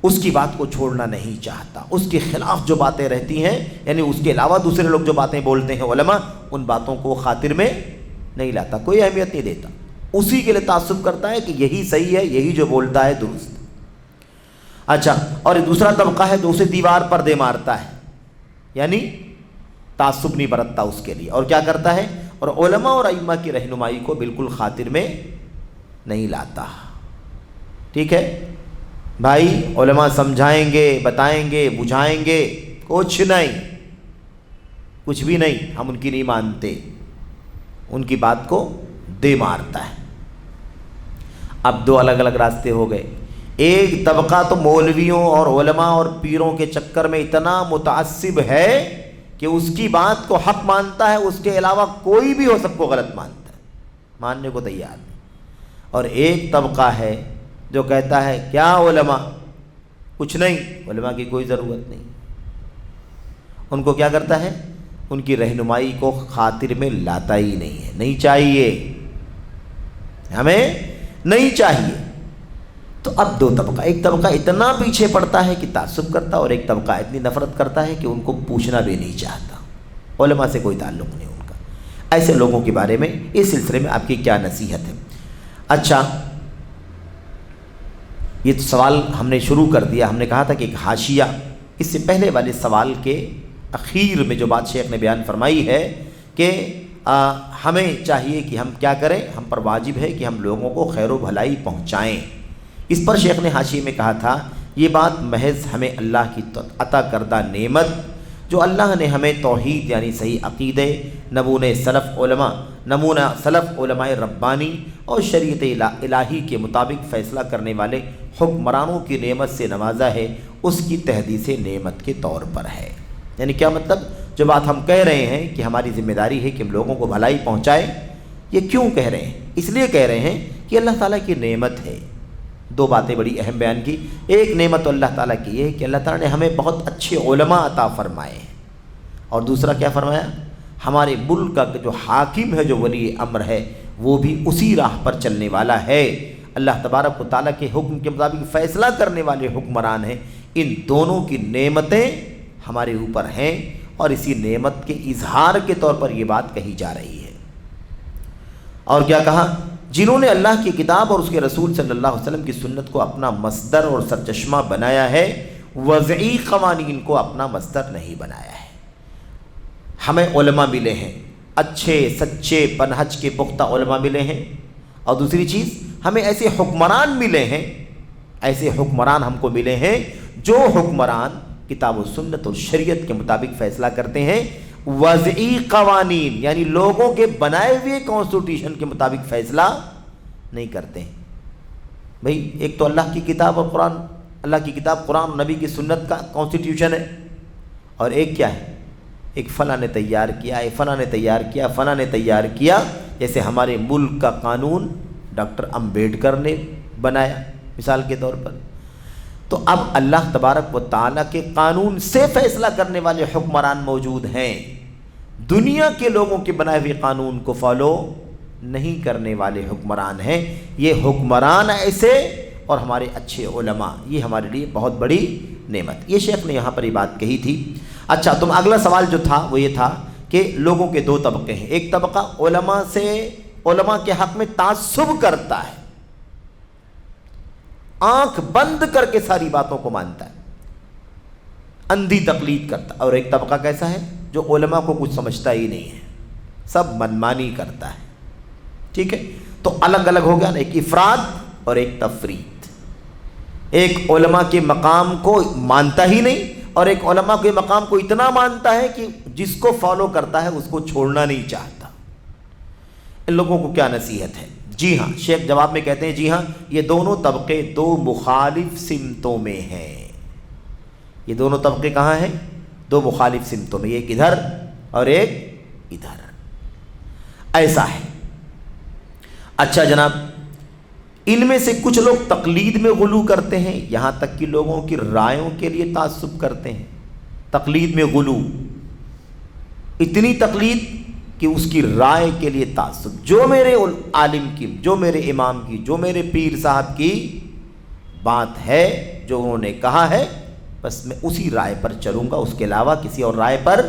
اس کی بات کو چھوڑنا نہیں چاہتا، اس کے خلاف جو باتیں رہتی ہیں، یعنی اس کے علاوہ دوسرے لوگ جو باتیں بولتے ہیں علماء، ان باتوں کو خاطر میں نہیں لاتا، کوئی اہمیت نہیں دیتا، اسی کے لیے تعصب کرتا ہے کہ یہی صحیح ہے، یہی جو بولتا ہے درست۔ اچھا، اور دوسرا طبقہ ہے جو اسے دیوار پر دے مارتا ہے، یعنی تعصب نہیں برتتا اس کے لیے، اور کیا کرتا ہے، اور علماء اور ائمہ کی رہنمائی کو بالکل خاطر میں نہیں لاتا۔ ٹھیک ہے بھائی، علماء سمجھائیں گے، بتائیں گے، بجھائیں گے، کچھ نہیں، کچھ بھی نہیں، ہم ان کی نہیں مانتے، ان کی بات کو دے مارتا ہے۔ اب دو الگ الگ راستے ہو گئے۔ ایک طبقہ تو مولویوں اور علماء اور پیروں کے چکر میں اتنا متعصب ہے کہ اس کی بات کو حق مانتا ہے، اس کے علاوہ کوئی بھی ہو سب کو غلط مانتا ہے، ماننے کو تیار نہیں۔ اور ایک طبقہ ہے جو کہتا ہے کیا علماء، کچھ نہیں، علماء کی کوئی ضرورت نہیں۔ ان کو کیا کرتا ہے، ان کی رہنمائی کو خاطر میں لاتا ہی نہیں ہے، نہیں چاہیے، ہمیں نہیں چاہیے۔ تو اب دو طبقہ، ایک طبقہ اتنا پیچھے پڑتا ہے کہ تعصب کرتا، اور ایک طبقہ اتنی نفرت کرتا ہے کہ ان کو پوچھنا بھی نہیں چاہتا، علماء سے کوئی تعلق نہیں ان کا۔ ایسے لوگوں کے بارے میں اس سلسلے میں آپ کی کیا نصیحت ہے؟ اچھا، یہ تو سوال ہم نے شروع کر دیا، ہم نے کہا تھا کہ ایک حاشیہ، اس سے پہلے والے سوال کے اخیر میں جو بات شیخ نے بیان فرمائی ہے کہ ہمیں چاہیے کہ ہم کیا کریں، ہم پر واجب ہے کہ ہم لوگوں کو خیر و بھلائی پہنچائیں۔ اس پر شیخ نے حاشیے میں کہا تھا یہ بات محض ہمیں اللہ کی عطا کردہ نعمت، جو اللہ نے ہمیں توحید یعنی صحیح عقیدے، نمونہ سلف علماء ربانی اور شریعت الہی کے مطابق فیصلہ کرنے والے حکمرانوں کی نعمت سے نوازا ہے، اس کی تحدیث نعمت کے طور پر ہے۔ یعنی کیا مطلب، جو بات ہم کہہ رہے ہیں کہ ہماری ذمہ داری ہے کہ ہم لوگوں کو بھلائی پہنچائیں، یہ کیوں کہہ رہے ہیں؟ اس لیے کہہ رہے ہیں کہ اللہ تعالیٰ کی نعمت ہے۔ دو باتیں بڑی اہم بیان کی۔ ایک نعمت اللہ تعالیٰ کی یہ ہے کہ اللہ تعالیٰ نے ہمیں بہت اچھے علماء عطا فرمائے ہیں، اور دوسرا کیا فرمایا، ہمارے ملک کا جو حاکم ہے، جو ولی امر ہے، وہ بھی اسی راہ پر چلنے والا ہے، اللہ تبارک و تعالیٰ کے حکم کے مطابق فیصلہ کرنے والے حکمران ہیں۔ ان دونوں کی نعمتیں ہمارے اوپر ہیں، اور اسی نعمت کے اظہار کے طور پر یہ بات کہی جا رہی ہے۔ اور کیا کہا، جنہوں نے اللہ کی کتاب اور اس کے رسول صلی اللہ علیہ وسلم کی سنت کو اپنا مصدر اور سرچشمہ بنایا ہے، وضعی قوانین کو اپنا مصدر نہیں بنایا ہے۔ ہمیں علماء ملے ہیں، اچھے سچے منہج کے پختہ علماء ملے ہیں، اور دوسری چیز ہمیں ایسے حکمران ملے ہیں، ایسے حکمران ہم کو ملے ہیں جو حکمران کتاب و سنت اور شریعت کے مطابق فیصلہ کرتے ہیں، وضعی قوانین یعنی لوگوں کے بنائے ہوئے کانسٹیٹیوشن کے مطابق فیصلہ نہیں کرتے ہیں۔ بھئی ایک تو اللہ کی کتاب اور قرآن، اللہ کی کتاب قرآن اور نبی کی سنت کا کانسٹیٹیوشن ہے، اور ایک کیا ہے، ایک فلاں نے تیار کیا، ایک فلاں نے تیار کیا، فلاں نے تیار کیا، جیسے ہمارے ملک کا قانون ڈاکٹر امبیڈکر نے بنایا مثال کے طور پر۔ تو اب اللہ تبارک و تعالیٰ کے قانون سے فیصلہ کرنے والے حکمران موجود ہیں، دنیا کے لوگوں کے بنائے ہوئے قانون کو فالو نہیں کرنے والے حکمران ہیں۔ یہ حکمران ایسے اور ہمارے اچھے علماء، یہ ہمارے لیے بہت بڑی نعمت۔ یہ شیخ نے یہاں پر یہ بات کہی تھی۔ اچھا، تم اگلا سوال جو تھا وہ یہ تھا کہ لوگوں کے دو طبقے ہیں، ایک طبقہ علماء کے حق میں تعصب کرتا ہے، آنکھ بند کر کے ساری باتوں کو مانتا ہے، اندھی تقلید کرتا ہے، اور ایک طبقہ کیسا ہے جو علماء کو کچھ سمجھتا ہی نہیں ہے، سب منمانی کرتا ہے۔ ٹھیک ہے، تو الگ الگ ہو گیا نا، ایک افراد اور ایک تفرید، ایک علماء کے مقام کو مانتا ہی نہیں، اور ایک علماء کے مقام کو اتنا مانتا ہے کہ جس کو فالو کرتا ہے اس کو چھوڑنا نہیں چاہتا۔ ان لوگوں کو کیا نصیحت ہے؟ جی ہاں، شیخ جواب میں کہتے ہیں جی ہاں، یہ دونوں طبقے دو مخالف سمتوں میں ہیں۔ یہ دونوں طبقے کہاں ہیں؟ دو مخالف سمتوں میں، ایک ادھر اور ایک ادھر، ایسا ہے۔ اچھا جناب، ان میں سے کچھ لوگ تقلید میں غلو کرتے ہیں، یہاں تک کہ لوگوں کی رائےوں کے لیے تعصب کرتے ہیں۔ تقلید میں غلو، اتنی تقلید کہ اس کی رائے کے لیے تعصب، جو میرے عالم کی، جو میرے امام کی، جو میرے پیر صاحب کی بات ہے، جو انہوں نے کہا ہے، بس میں اسی رائے پر چلوں گا، اس کے علاوہ کسی اور رائے پر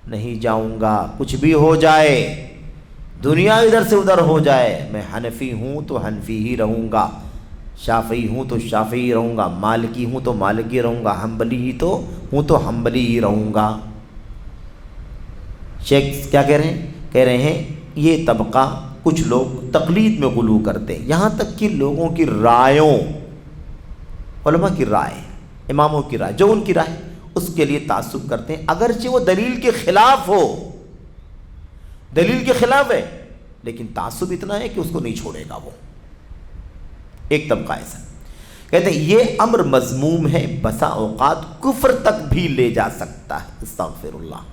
نہیں جاؤں گا، کچھ بھی ہو جائے، دنیا ادھر سے ادھر ہو جائے، میں حنفی ہوں تو حنفی ہی رہوں گا، شافعی ہوں تو شافعی رہوں گا، مالکی ہوں تو مالکی رہوں گا، حنبلی ہی تو ہوں تو حنبلی ہی رہوں گا۔ شیخ کیا کہہ رہے ہیں یہ طبقہ کچھ لوگ تقلید میں غلو کرتے ہیں، یہاں تک کہ لوگوں کی رائوں، علماء کی رائے، اماموں کی رائے، جو ان کی رائے اس کے لیے تعصب کرتے ہیں، اگرچہ وہ دلیل کے خلاف ہو، دلیل کے خلاف ہے، لیکن تعصب اتنا ہے کہ اس کو نہیں چھوڑے گا وہ۔ ایک طبقہ ایسا کہتے ہیں یہ امر مذموم ہے، بسا اوقات کفر تک بھی لے جا سکتا ہے، استغفر اللہ،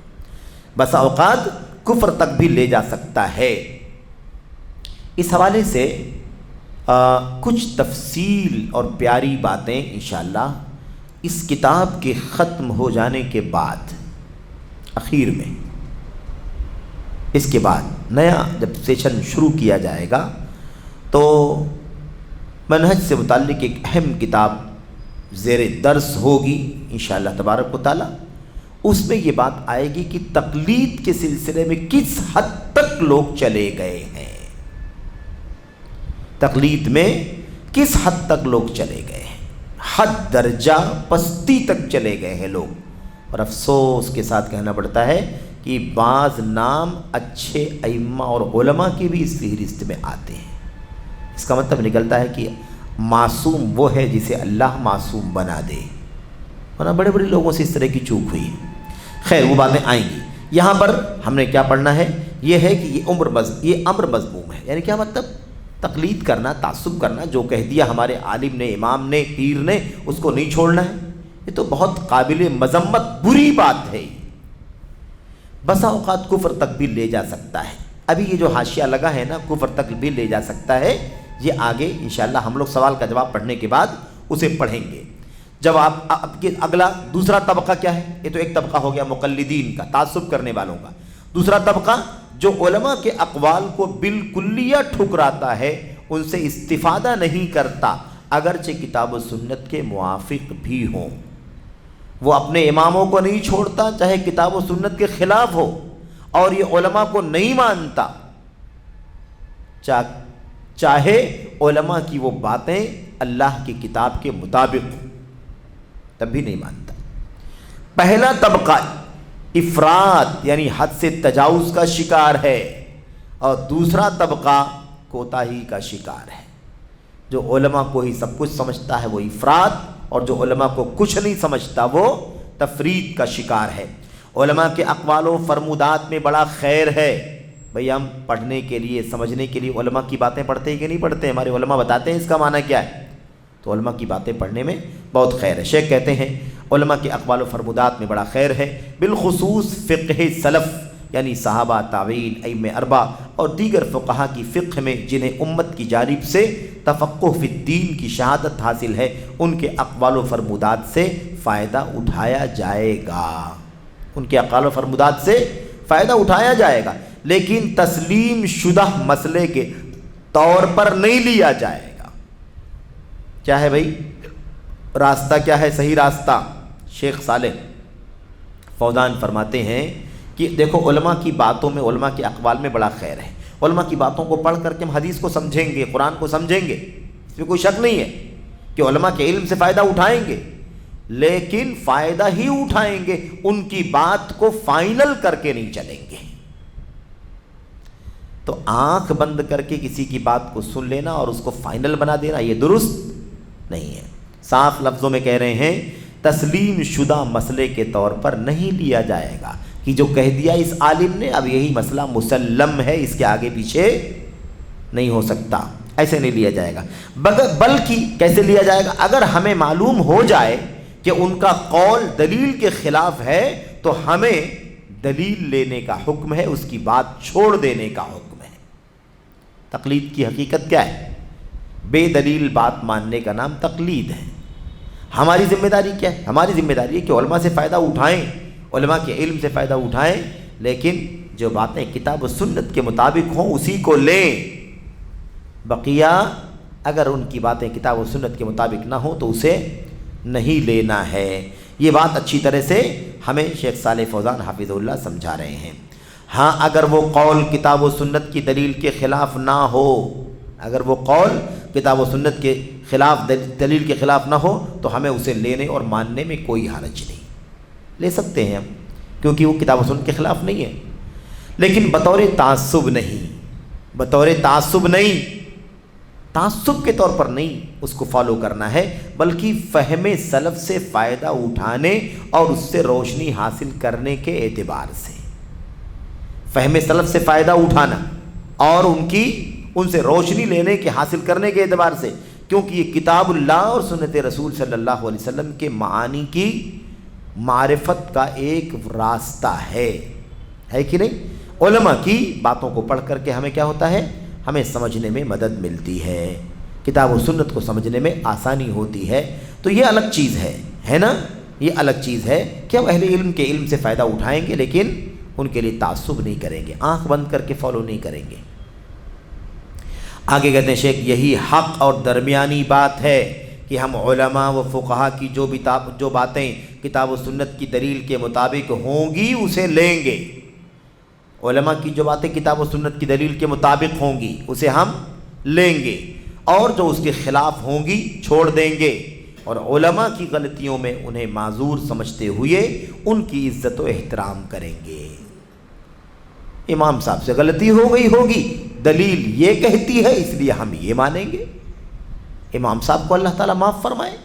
بسا اوقات کفر تک بھی لے جا سکتا ہے۔ اس حوالے سے کچھ تفصیل اور پیاری باتیں انشاءاللہ اس کتاب کے ختم ہو جانے کے بعد، اخیر میں اس کے بعد نیا جب سیشن شروع کیا جائے گا تو منہج سے متعلق ایک اہم کتاب زیر درس ہوگی انشاءاللہ تبارک و تعالی۔ اس میں یہ بات آئے گی کہ تقلید کے سلسلے میں کس حد تک لوگ چلے گئے ہیں، تقلید میں کس حد تک لوگ چلے گئے ہیں، حد درجہ پستی تک چلے گئے ہیں لوگ۔ اور افسوس کے ساتھ کہنا پڑتا ہے کہ بعض نام اچھے ائمہ اور علماء کی بھی اس فہرست میں آتے ہیں۔ اس کا مطلب نکلتا ہے کہ معصوم وہ ہے جسے اللہ معصوم بنا دے، ورنہ بڑے بڑے لوگوں سے اس طرح کی چوک ہوئی ہے۔ خیر وہ باتیں آئیں گی، یہاں پر ہم نے کیا پڑھنا ہے، یہ ہے کہ یہ امر مذموم ہے، یعنی کیا مطلب، تقلید کرنا، تعصب کرنا، جو کہہ دیا ہمارے عالم نے، امام نے، پیر نے، اس کو نہیں چھوڑنا ہے، یہ تو بہت قابل مذمت بری بات ہے، بسا اوقات کفر تک بھی لے جا سکتا ہے۔ ابھی یہ جو حاشیہ لگا ہے نا، کفر تک بھی لے جا سکتا ہے، یہ آگے انشاءاللہ ہم لوگ سوال کا جواب پڑھنے کے بعد اسے پڑھیں گے۔ جواب اب اگلا دوسرا طبقہ کیا ہے، یہ تو ایک طبقہ ہو گیا مقلدین کا، تعصب کرنے والوں کا۔ دوسرا طبقہ جو علماء کے اقوال کو بالکلیہ ٹھکراتا ہے، ان سے استفادہ نہیں کرتا اگرچہ کتاب و سنت کے موافق بھی ہوں، وہ اپنے اماموں کو نہیں چھوڑتا چاہے کتاب و سنت کے خلاف ہو، اور یہ علماء کو نہیں مانتا چاہے علماء کی وہ باتیں اللہ کی کتاب کے مطابق ہوں، تب بھی نہیں مانتا۔ پہلا طبقہ افراط یعنی حد سے تجاوز کا شکار ہے، اور دوسرا طبقہ کوتاہی کا شکار ہے۔ جو علماء کو ہی سب کچھ سمجھتا ہے وہ افراط، اور جو علماء کو کچھ نہیں سمجھتا وہ تفرید کا شکار ہے۔ علماء کے اقوال و فرمودات میں بڑا خیر ہے، بھئی ہم پڑھنے کے لیے، سمجھنے کے لیے علماء کی باتیں پڑھتے ہیں کہ نہیں پڑھتے، ہمارے علماء بتاتے ہیں اس کا معنی کیا ہے، تو علماء کی باتیں پڑھنے میں بہت خیر ہے۔ شیخ کہتے ہیں علماء کے اقوال و فرمودات میں بڑا خیر ہے، بالخصوص فقہ سلف یعنی صحابہ، تابعین، ائمہ اربعہ اور دیگر فقہا کی فقہ میں جنہیں امت کی جانب سے تفقہ فی الدین کی شہادت حاصل ہے، ان کے اقوال و فرمودات سے فائدہ اٹھایا جائے گا، ان کے اقوال و فرمودات سے فائدہ اٹھایا جائے گا، لیکن تسلیم شدہ مسئلے کے طور پر نہیں لیا جائے گا۔ کیا ہے بھائی راستہ، کیا ہے صحیح راستہ؟ شیخ صالح فوزان فرماتے ہیں کہ دیکھو علماء کی باتوں میں، علماء کے اقوال میں بڑا خیر ہے، علماء کی باتوں کو پڑھ کر کے ہم حدیث کو سمجھیں گے، قرآن کو سمجھیں گے، اس میں کوئی شک نہیں ہے کہ علماء کے علم سے فائدہ اٹھائیں گے، لیکن فائدہ ہی اٹھائیں گے، ان کی بات کو فائنل کر کے نہیں چلیں گے۔ تو آنکھ بند کر کے کسی کی بات کو سن لینا اور اس کو فائنل بنا دینا یہ درست نہیں ہے۔ صاف لفظوں میں کہہ رہے ہیں تسلیم شدہ مسئلے کے طور پر نہیں لیا جائے گا کہ جو کہہ دیا اس عالم نے اب یہی مسئلہ مسلم ہے، اس کے آگے پیچھے نہیں ہو سکتا، ایسے نہیں لیا جائے گا۔ بلکہ کیسے لیا جائے گا؟ اگر ہمیں معلوم ہو جائے کہ ان کا قول دلیل کے خلاف ہے تو ہمیں دلیل لینے کا حکم ہے، اس کی بات چھوڑ دینے کا حکم ہے۔ تقلید کی حقیقت کیا ہے؟ بے دلیل بات ماننے کا نام تقلید ہے۔ ہماری ذمہ داری کیا ہے؟ ہماری ذمہ داری ہے کہ علماء سے فائدہ اٹھائیں، علماء کے علم سے فائدہ اٹھائیں، لیکن جو باتیں کتاب و سنت کے مطابق ہوں اسی کو لیں۔ بقیہ اگر ان کی باتیں کتاب و سنت کے مطابق نہ ہوں تو اسے نہیں لینا ہے۔ یہ بات اچھی طرح سے ہمیں شیخ صالح فوزان حافظ اللہ سمجھا رہے ہیں۔ ہاں اگر وہ قول کتاب و سنت کی دلیل کے خلاف نہ ہو، اگر وہ قول کتاب و سنت کے خلاف دلیل کے خلاف نہ ہو تو ہمیں اسے لینے اور ماننے میں کوئی حرج نہیں، لے سکتے ہیں ہم، کیونکہ وہ کتاب و سنت کے خلاف نہیں ہے۔ لیکن بطور تعصب نہیں، بطور تعصب نہیں، تعصب کے طور پر نہیں اس کو فالو کرنا ہے، بلکہ فہم سلف سے فائدہ اٹھانے اور اس سے روشنی حاصل کرنے کے اعتبار سے، فہم سلف سے فائدہ اٹھانا اور ان سے روشنی لینے کے حاصل کرنے کے اعتبار سے، کیونکہ یہ کتاب اللہ اور سنت رسول صلی اللہ علیہ وسلم کے معانی کی معرفت کا ایک راستہ ہے کہ نہیں؟ علماء کی باتوں کو پڑھ کر کے ہمیں کیا ہوتا ہے؟ ہمیں سمجھنے میں مدد ملتی ہے، کتاب و سنت کو سمجھنے میں آسانی ہوتی ہے۔ تو یہ الگ چیز ہے نا، یہ الگ چیز ہے کہ ہم اہل علم کے علم سے فائدہ اٹھائیں گے، لیکن ان کے لیے تعصب نہیں کریں گے، آنکھ بند کر کے فالو نہیں کریں گے۔ آگے کہتے ہیں شیخ، یہی حق اور درمیانی بات ہے کہ ہم علماء و فقہا کی جو باتیں کتاب و سنت کی دلیل کے مطابق ہوں گی اسے لیں گے، علماء کی جو باتیں کتاب و سنت کی دلیل کے مطابق ہوں گی اسے ہم لیں گے، اور جو اس کے خلاف ہوں گی چھوڑ دیں گے، اور علماء کی غلطیوں میں انہیں معذور سمجھتے ہوئے ان کی عزت و احترام کریں گے۔ امام صاحب سے غلطی ہو گئی ہوگی، دلیل یہ کہتی ہے اس لیے ہم یہ مانیں گے، امام صاحب کو اللہ تعالیٰ معاف فرمائے،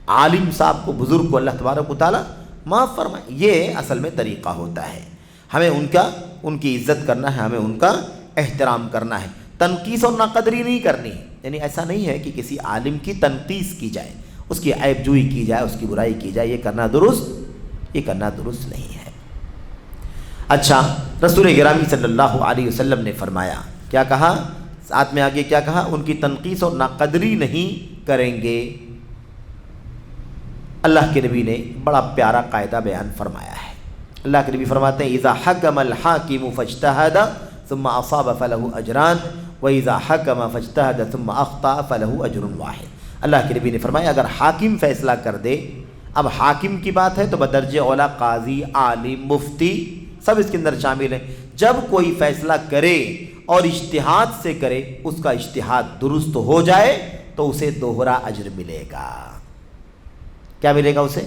عالم صاحب کو، بزرگ کو اللہ تبارک و تعالیٰ معاف فرمائے۔ یہ اصل میں طریقہ ہوتا ہے، ہمیں ان کی عزت کرنا ہے، ہمیں ان کا احترام کرنا ہے، تنقیص اور ناقدری نہیں کرنی ہے۔ یعنی ایسا نہیں ہے کہ کسی عالم کی تنقیص کی جائے، اس کی عیب جوئی کی جائے، اس کی برائی کی جائے، یہ کرنا درست نہیں ہے۔ اچھا، رسول گرامی صلی اللہ علیہ وسلم نے فرمایا، کیا کہا؟ ساتھ میں آگے کیا کہا؟ ان کی تنقیص اور ناقدری نہیں کریں گے۔ اللہ کے نبی نے بڑا پیارا قاعدہ بیان فرمایا ہے۔ اللہ کے نبی فرماتے ہیں، اذا حکم الحاکم فاجتہد ثم اصاب فلہ اجران واذا حکم فاجتہد ثم اخطأ فلہ اجر واحد۔ اللہ کے نبی نے فرمایا، اگر حاکم فیصلہ کر دے، اب حاکم کی بات ہے تو بدرجہ اولا قاضی، عالم، مفتی سب اس کے اندر شامل ہیں، جب کوئی فیصلہ کرے اور اجتہاد سے کرے، اس کا اجتہاد درست ہو جائے تو اسے دوہرا اجر ملے گا۔ کیا ملے گا اسے؟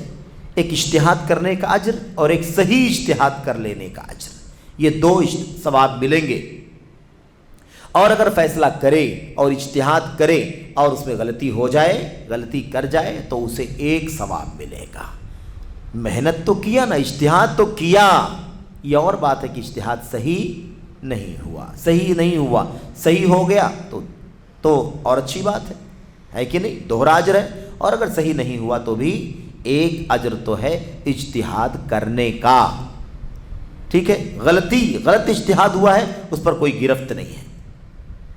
ایک اجتہاد کرنے کا اجر اور ایک صحیح اجتہاد کر لینے کا اجر، یہ دو ثواب ملیں گے۔ اور اگر فیصلہ کرے اور اجتہاد کرے اور اس میں غلطی ہو جائے، غلطی کر جائے، تو اسے ایک ثواب ملے گا۔ محنت تو کیا نا، اجتہاد تو کیا، یہ اور بات ہے کہ اجتہاد صحیح نہیں ہوا، صحیح ہو گیا تو اور اچھی بات ہے کہ نہیں؟ دوہرا اجر ہے۔ اور اگر صحیح نہیں ہوا تو بھی ایک اجر تو ہے اجتہاد کرنے کا، ٹھیک ہے؟ غلط اجتہاد ہوا ہے، اس پر کوئی گرفت نہیں ہے،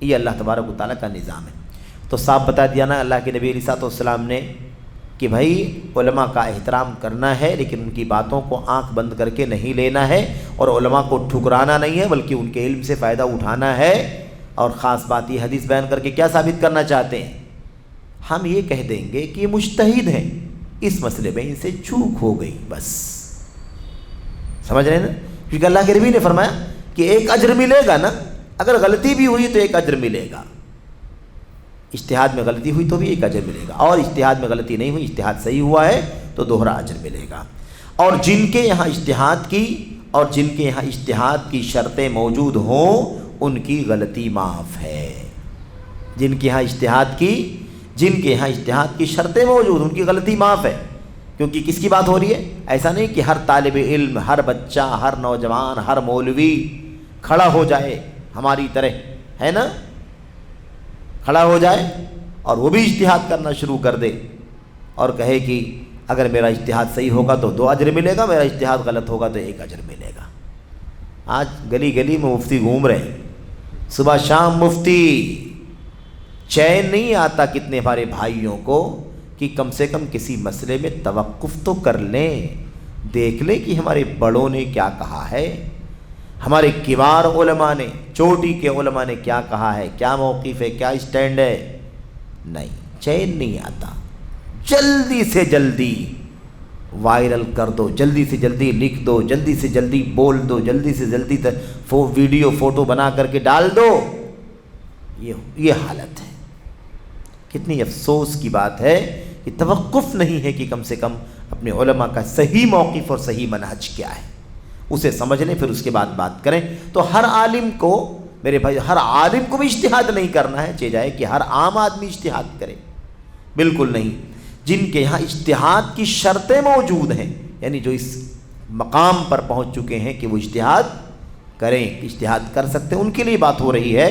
یہ اللہ تبارک و تعالیٰ کا نظام ہے۔ تو صاحب بتا دیا نا اللہ کے نبی علیہ السلام نے کہ بھائی علماء کا احترام کرنا ہے، لیکن ان کی باتوں کو آنکھ بند کر کے نہیں لینا ہے، اور علماء کو ٹھکرانا نہیں ہے، بلکہ ان کے علم سے فائدہ اٹھانا ہے۔ اور خاص بات یہ حدیث بیان کر کے کیا ثابت کرنا چاہتے ہیں؟ ہم یہ کہہ دیں گے کہ یہ مجتہد ہیں، اس مسئلے میں ان سے چوک ہو گئی، بس سمجھ رہے ہیں نا؟ کیونکہ اللہ کے نبی نے فرمایا کہ ایک اجر ملے گا نا، اگر غلطی بھی ہوئی تو ایک اجر ملے گا، اجتہاد میں غلطی ہوئی تو بھی ایک اجر ملے گا، اور اجتہاد میں غلطی نہیں ہوئی، اجتہاد صحیح ہوا ہے تو دوہرا اجر ملے گا۔ اور جن کے یہاں اجتہاد کی شرطیں موجود ہوں، ان کی غلطی معاف ہے۔ جن کے یہاں اجتہاد کی شرطیں موجود، ان کی غلطی معاف ہے۔ کیونکہ کس کی بات ہو رہی ہے؟ ایسا نہیں کہ ہر طالب علم، ہر بچہ، ہر نوجوان، ہر مولوی کھڑا ہو جائے ہماری طرح، ہے نا، کھڑا ہو جائے اور وہ بھی اجتہاد کرنا شروع کر دے اور کہے کہ اگر میرا اجتہاد صحیح ہوگا تو 2 اجر ملے گا، میرا اجتہاد غلط ہوگا تو 1 اجر ملے گا۔ آج گلی گلی میں مفتی گھوم رہے ہیں، صبح شام مفتی، چین نہیں آتا کتنے ہمارے بھائیوں کو کہ کم سے کم کسی مسئلے میں توقف تو کر لیں، دیکھ لیں کہ ہمارے بڑوں نے کیا کہا ہے، ہمارے کبار علماء نے، چوٹی کے علماء نے کیا کہا ہے، کیا موقف ہے، کیا اسٹینڈ ہے۔ نہیں، چین نہیں آتا، جلدی سے جلدی وائرل کر دو، جلدی سے جلدی لکھ دو، جلدی سے جلدی بول دو، جلدی سے جلدی ویڈیو فوٹو بنا کر کے ڈال دو، یہ حالت ہے۔ کتنی افسوس کی بات ہے کہ توقف نہیں ہے کہ کم سے کم اپنے علماء کا صحیح موقف اور صحیح منہج کیا ہے، اسے سمجھ لیں پھر اس کے بعد بات کریں۔ تو ہر عالم کو میرے بھائی، ہر عالم کو بھی اجتہاد نہیں کرنا ہے، چاہے جائے کہ ہر عام آدمی اجتہاد کرے، بالکل نہیں۔ جن کے یہاں اجتہاد کی شرطیں موجود ہیں، یعنی جو اس مقام پر پہنچ چکے ہیں کہ وہ اجتہاد کریں، اجتہاد کر سکتے ہیں، ان کے لیے بات ہو رہی ہے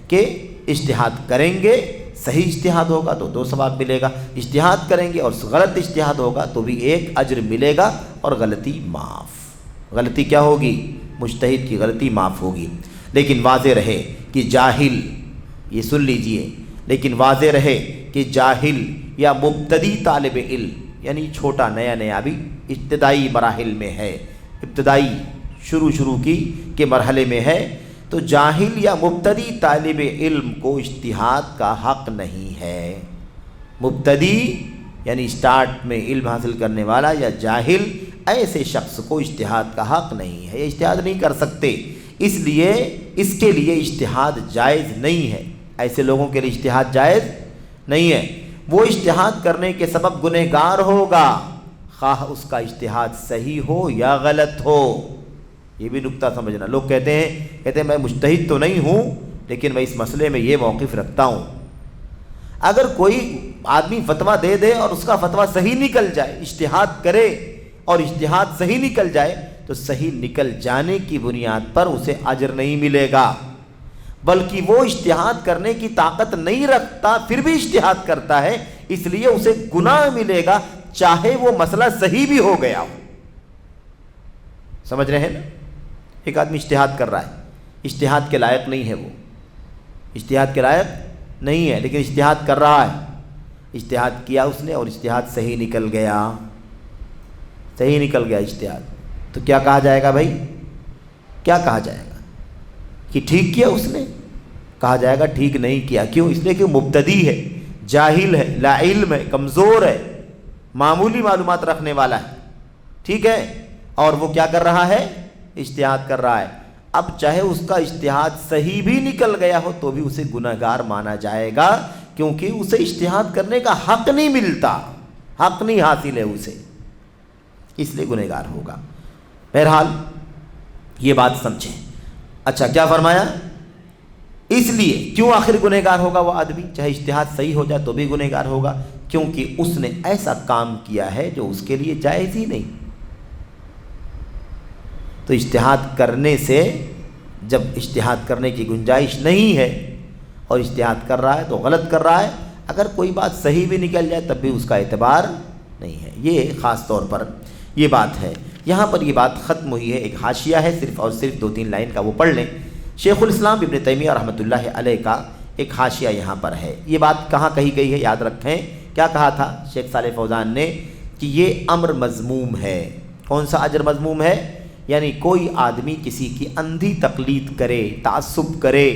کہ اجتہاد کریں گے، صحیح اجتہاد ہوگا تو 2 ثواب ملے گا، اجتہاد کریں گے اور غلط اجتہاد ہوگا تو بھی 1 اجر ملے گا اور غلطی معاف۔ غلطی کیا ہوگی؟ مجتہد کی غلطی معاف ہوگی۔ لیکن واضح رہے کہ جاہل، یہ سن لیجئے، لیکن واضح رہے کہ جاہل یا مبتدی طالب علم، یعنی چھوٹا نیا بھی ابتدائی مراحل میں ہے، ابتدائی شروع کے مرحلے میں ہے، تو جاہل یا مبتدی طالب علم کو اجتہاد کا حق نہیں ہے۔ مبتدی یعنی اسٹارٹ میں علم حاصل کرنے والا یا جاہل، ایسے شخص کو اجتہاد کا حق نہیں ہے، یہ اجتہاد نہیں کر سکتے، اس لیے اس کے لیے اجتہاد جائز نہیں ہے۔ ایسے لوگوں کے لیے اجتہاد جائز نہیں ہے، وہ اجتہاد کرنے کے سبب گنہگار ہوگا، خواہ اس کا اجتہاد صحیح ہو یا غلط ہو۔ یہ بھی نکتہ سمجھنا۔ لوگ کہتے ہیں میں مجتہد تو نہیں ہوں لیکن میں اس مسئلے میں یہ موقف رکھتا ہوں۔ اگر کوئی آدمی فتویٰ دے دے اور اس کا فتویٰ صحیح نکل جائے، اجتہاد کرے اور اجتہاد صحیح نکل جائے، تو صحیح نکل جانے کی بنیاد پر اسے اجر نہیں ملے گا، بلکہ وہ اجتہاد کرنے کی طاقت نہیں رکھتا پھر بھی اجتہاد کرتا ہے، اس لیے اسے گناہ ملے گا چاہے وہ مسئلہ صحیح بھی ہو گیا ہو۔ سمجھ رہے ہیں نا؟ ایک آدمی اجتہاد کر رہا ہے، اجتہاد کے لائق نہیں ہے، وہ اجتہاد کے لائق نہیں ہے لیکن اجتہاد کر رہا ہے، اجتہاد کیا اس نے اور اجتہاد صحیح نکل گیا، صحیح نکل گیا اجتہاد، تو کیا کہا جائے گا بھائی؟ کیا کہا جائے گا کہ ٹھیک کیا اس نے؟ کہا جائے گا ٹھیک نہیں کیا۔ کیوں؟ اس لیے کہ مبتدی ہے، جاہل ہے، لا علم ہے، کمزور ہے، معمولی معلومات رکھنے والا ہے، ٹھیک ہے، اور وہ کیا کر رہا ہے؟ اجتہاد کر رہا ہے۔ اب چاہے اس کا اجتہاد صحیح بھی نکل گیا ہو تو بھی اسے گنہگار مانا جائے گا، کیونکہ اسے اجتہاد کرنے کا حق نہیں ملتا، حق نہیں حاصل ہے اسے، اس لیے گنہگار ہوگا۔ بہرحال یہ بات سمجھیں۔ اچھا کیا فرمایا؟ اس لیے کیوں آخر گنہگار ہوگا وہ آدمی؟ چاہے اجتہاد صحیح ہو جائے تو بھی گنہگار ہوگا، کیونکہ اس نے ایسا کام کیا ہے جو اس کے لیے جائز ہی نہیں۔ تو اجتہاد کرنے سے، جب اجتہاد کرنے کی گنجائش نہیں ہے اور اجتہاد کر رہا ہے تو غلط کر رہا ہے، اگر کوئی بات صحیح بھی نکل جائے تب بھی اس کا اعتبار نہیں ہے۔ یہ خاص طور پر یہ بات ہے۔ یہاں پر یہ بات ختم ہوئی ہے، ایک حاشیہ ہے صرف اور صرف 2-3 لائن کا، وہ پڑھ لیں۔ شیخ الاسلام ابن تیمیہ رحمۃ اللہ علیہ کا ایک حاشیہ یہاں پر ہے۔ یہ بات کہاں کہی گئی ہے یاد رکھیں، کیا کہا تھا شیخ صالح فوزان نے کہ یہ امر مذموم ہے۔ کون سا اجر مذموم ہے؟ یعنی کوئی آدمی کسی کی اندھی تقلید کرے، تعصب کرے،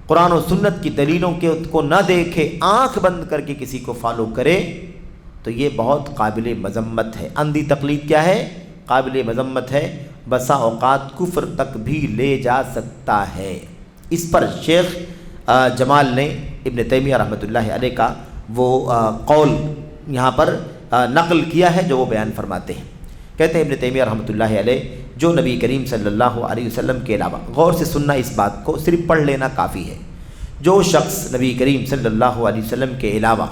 قرآن و سنت کی دلیلوں کو نہ دیکھے، آنکھ بند کر کے کسی کو فالو کرے، تو یہ بہت قابل مذمت ہے۔ اندھی تقلید کیا ہے؟ قابل مذمت ہے، بسا اوقات کفر تک بھی لے جا سکتا ہے۔ اس پر شیخ جمال نے ابن تیمیہ رحمۃ اللہ علیہ کا وہ قول یہاں پر نقل کیا ہے جو وہ بیان فرماتے ہیں۔ کہتے ہیں ابن تیمیہ رحمۃ اللہ علیہ، جو نبی کریم صلی اللہ علیہ وسلم کے علاوہ، غور سے سننا اس بات کو، صرف پڑھ لینا کافی ہے، جو شخص نبی کریم صلی اللہ علیہ وسلم کے علاوہ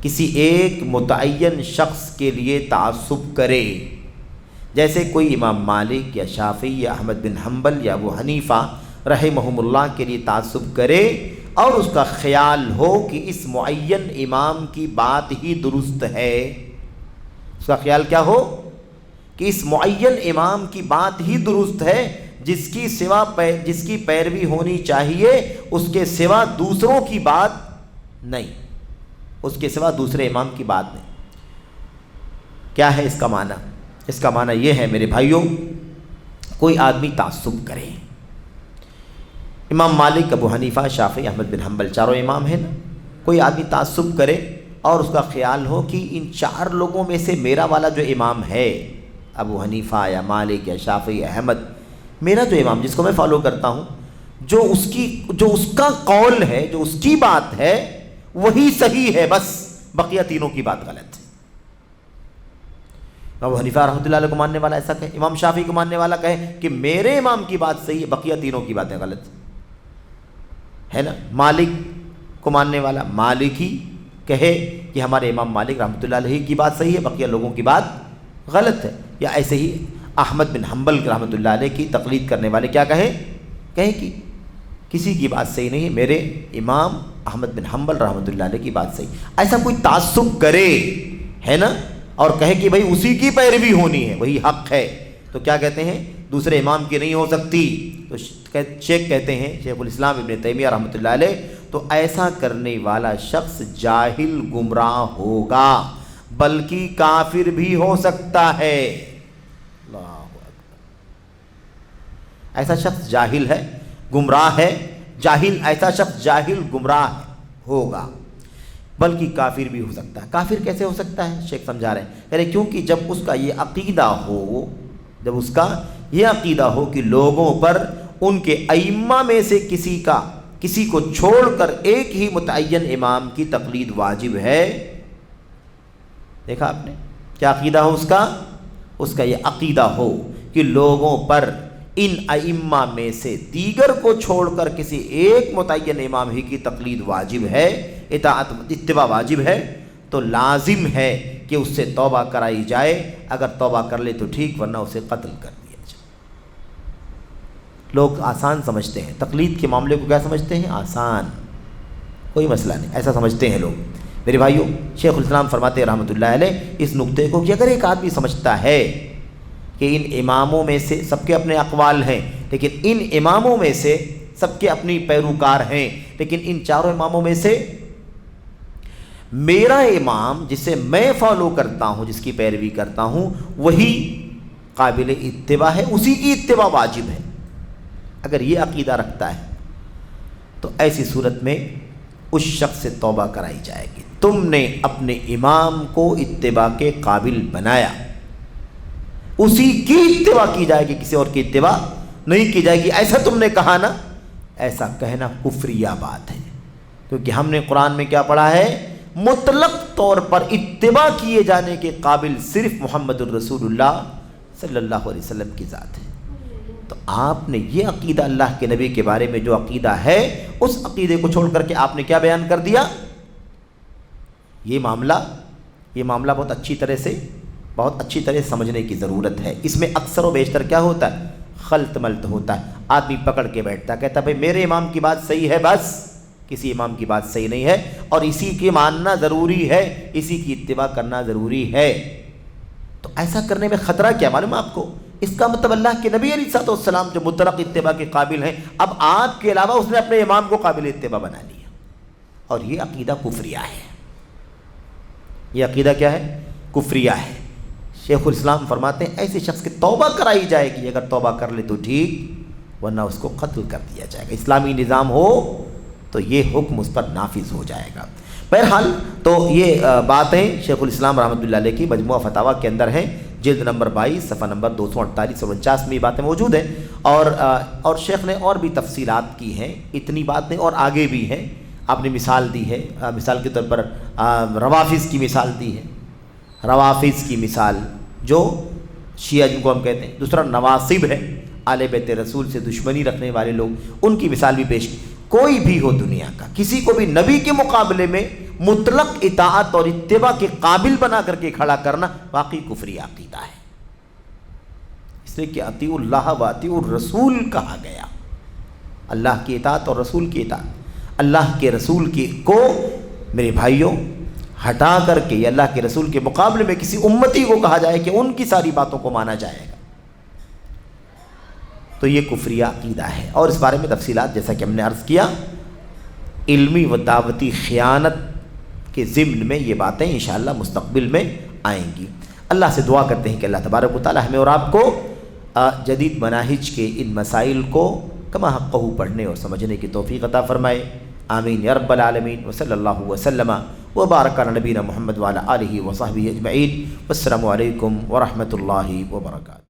کسی ایک متعین شخص کے لیے تعصب کرے، جیسے کوئی امام مالک یا شافعی یا احمد بن حنبل یا ابو حنیفہ رحمہم اللہ کے لیے تعصب کرے، اور اس کا خیال ہو کہ اس معین امام کی بات ہی درست ہے، اس کا خیال کیا ہو کہ اس معین امام کی بات ہی درست ہے، جس کی پیروی ہونی چاہیے، اس کے سوا دوسروں کی بات نہیں، اس کے سوا دوسرے امام کی بات نہیں۔ کیا ہے اس کا معنی؟ اس کا معنی یہ ہے میرے بھائیوں، کوئی آدمی تعصب کرے، امام مالک، ابو حنیفہ، شافعی، احمد بن حنبل چاروں امام ہیں نا، کوئی آدمی تعصب کرے اور اس کا خیال ہو کہ ان 4 لوگوں میں سے میرا والا جو امام ہے، ابو حنیفہ یا مالک یا شافعی، احمد، میرا جو امام جس کو میں فالو کرتا ہوں، جو اس کا قول ہے، جو اس کی بات ہے وہی صحیح ہے، بس بقیہ تینوں کی بات غلط ہے۔ ابو حنیفہ رحمۃ اللہ علیہ کو ماننے والا ایسا کہے، امام شافعی کو ماننے والا کہے کہ میرے امام کی بات صحیح ہے، بقیہ تینوں کی باتیں غلط ہے نا۔ مالک کو ماننے والا مالکی کہے کہ ہمارے امام مالک رحمۃ اللہ علیہ کی بات صحیح ہے، بقیہ لوگوں کی بات غلط ہے۔ یا ایسے ہی احمد بن حنبل رحمۃ اللہ علیہ کی تقلید کرنے والے کیا کہیں کہ کسی کی بات صحیح نہیں ہے، میرے امام احمد بن حنبل رحمۃ اللہ علیہ کی بات صحیح۔ ایسا کوئی تعصب کرے ہے نا اور کہے کہ بھائی اسی کی پیروی ہونی ہے، وہی حق ہے، تو کیا کہتے ہیں دوسرے امام کی نہیں ہو سکتی۔ تو شیخ کہتے ہیں شیخ الاسلام ابن تیمیہ رحمۃ اللہ علیہ، تو ایسا کرنے والا شخص جاہل گمراہ ہوگا بلکہ کافر بھی ہو سکتا ہے۔ اللہ اکبر۔ ایسا شخص جاہل ہے، گمراہ ہے، ایسا شخص جاہل گمراہ ہوگا بلکہ کافر بھی ہو سکتا ہے۔ کافر کیسے ہو سکتا ہے؟ شیخ سمجھا رہے ہیں، یعنی کیونکہ جب اس کا یہ عقیدہ ہو کہ لوگوں پر ان کے ائمہ میں سے کسی کو چھوڑ کر ایک ہی متعین امام کی تقلید واجب ہے۔ دیکھا آپ نے کیا عقیدہ ہو اس کا یہ عقیدہ ہو کہ لوگوں پر ان ائمہ میں سے دیگر کو چھوڑ کر کسی ایک متعین امام ہی کی تقلید واجب ہے، اتباع واجب ہے، تو لازم ہے کہ اس سے توبہ کرائی جائے۔ اگر توبہ کر لے تو ٹھیک، ورنہ اسے قتل کر دیا جائے۔ لوگ آسان سمجھتے ہیں تقلید کے معاملے کو، کیا سمجھتے ہیں؟ آسان، کوئی مسئلہ نہیں، ایسا سمجھتے ہیں لوگ۔ میرے بھائیوں، شیخ الاسلام فرماتے ہیں رحمۃ اللہ علیہ اس نقطے کو کہ اگر ایک آدمی سمجھتا ہے کہ ان اماموں میں سے سب کے اپنے اقوال ہیں، لیکن ان اماموں میں سے سب کے اپنی پیروکار ہیں، لیکن ان چاروں اماموں میں سے میرا امام جسے میں فالو کرتا ہوں، جس کی پیروی کرتا ہوں، وہی قابل اتباع ہے، اسی کی اتباع واجب ہے، اگر یہ عقیدہ رکھتا ہے تو ایسی صورت میں اس شخص سے توبہ کرائی جائے گی۔ تم نے اپنے امام کو اتباع کے قابل بنایا، اسی کی اتباع کی جائے گی، کسی اور کی اتباع نہیں کی جائے گی۔ ایسا تم نے کہا نا، ایسا کہنا کفریہ بات ہے، کیونکہ ہم نے قرآن میں کیا پڑھا ہے؟ مطلق طور پر اتباع کیے جانے کے قابل صرف محمد الرسول اللہ صلی اللہ علیہ وسلم کی ذات ہے۔ تو آپ نے یہ عقیدہ اللہ کے نبی کے بارے میں جو عقیدہ ہے، اس عقیدے کو چھوڑ کر کے آپ نے کیا بیان کر دیا؟ یہ معاملہ بہت اچھی طرح سمجھنے کی ضرورت ہے۔ اس میں اکثر و بیشتر کیا ہوتا ہے؟ خلط ملط ہوتا ہے، آدمی پکڑ کے بیٹھتا ہے، کہتا ہے بھائی میرے امام کی بات صحیح ہے، بس کسی امام کی بات صحیح نہیں ہے، اور اسی کی ماننا ضروری ہے، اسی کی اتباع کرنا ضروری ہے۔ تو ایسا کرنے میں خطرہ کیا معلوم آپ کو؟ اس کا مطلب اللہ کے نبی علیہ السلام جو مطلق اتباع کے قابل ہیں، اب آپ کے علاوہ اس نے اپنے امام کو قابل اتباع بنا لیا، اور یہ عقیدہ کفریہ ہے۔ یہ عقیدہ کیا ہے؟ کفریہ ہے۔ شیخ الاسلام فرماتے ہیں ایسے شخص کی توبہ کرائی جائے گی، اگر توبہ کر لے تو ٹھیک، ورنہ اس کو قتل کر دیا جائے گا۔ اسلامی نظام ہو تو یہ حکم اس پر نافذ ہو جائے گا۔ بہرحال تو یہ باتیں شیخ الاسلام رحمۃ اللہ علیہ کی مجموعہ فتاویٰ کے اندر ہیں، جلد نمبر 22 صفحہ نمبر 248 اور 49 میں یہ باتیں موجود ہیں، اور شیخ نے اور بھی تفصیلات کی ہیں، اتنی باتیں اور آگے بھی ہیں۔ آپ نے مثال دی ہے، مثال کے طور پر روافظ کی مثال دی ہے، روافظ کی مثال جو شیعہ جن کو ہم کہتے ہیں، دوسرا نواصب ہے، آل بیت رسول سے دشمنی رکھنے والے لوگ، ان کی مثال بھی پیش کی۔ کوئی بھی ہو دنیا کا، کسی کو بھی نبی کے مقابلے میں مطلق اطاعت اور اتباع کے قابل بنا کر کے کھڑا کرنا واقعی کفری عقیدہ ہے، اس لیے کہ اطیعوا اللہ و اطیعوا الرسول کہا گیا۔ اللہ کی اطاعت اور رسول کی اطاعت، اللہ کے رسول کو میرے بھائیوں ہٹا کر کے یا اللہ کے رسول کے مقابلے میں کسی امتی کو کہا جائے کہ ان کی ساری باتوں کو مانا جائے گا، تو یہ کفریہ عقیدہ ہے۔ اور اس بارے میں تفصیلات جیسا کہ ہم نے عرض کیا، علمی و دعوتی خیانت کے ضمن میں یہ باتیں انشاءاللہ مستقبل میں آئیں گی۔ اللہ سے دعا کرتے ہیں کہ اللہ تبارک و تعالی ہمیں اور آپ کو جدید مناہج کے ان مسائل کو کما حقہ پڑھنے اور سمجھنے کی توفیق عطا فرمائے، آمین یا رب العالمین۔ وصلی اللہ وسلم وبارک علی نبینا محمد وعلی آلہ وصحبہ اجمعین۔ والسلام علیکم ورحمۃ اللہ وبرکاتہ۔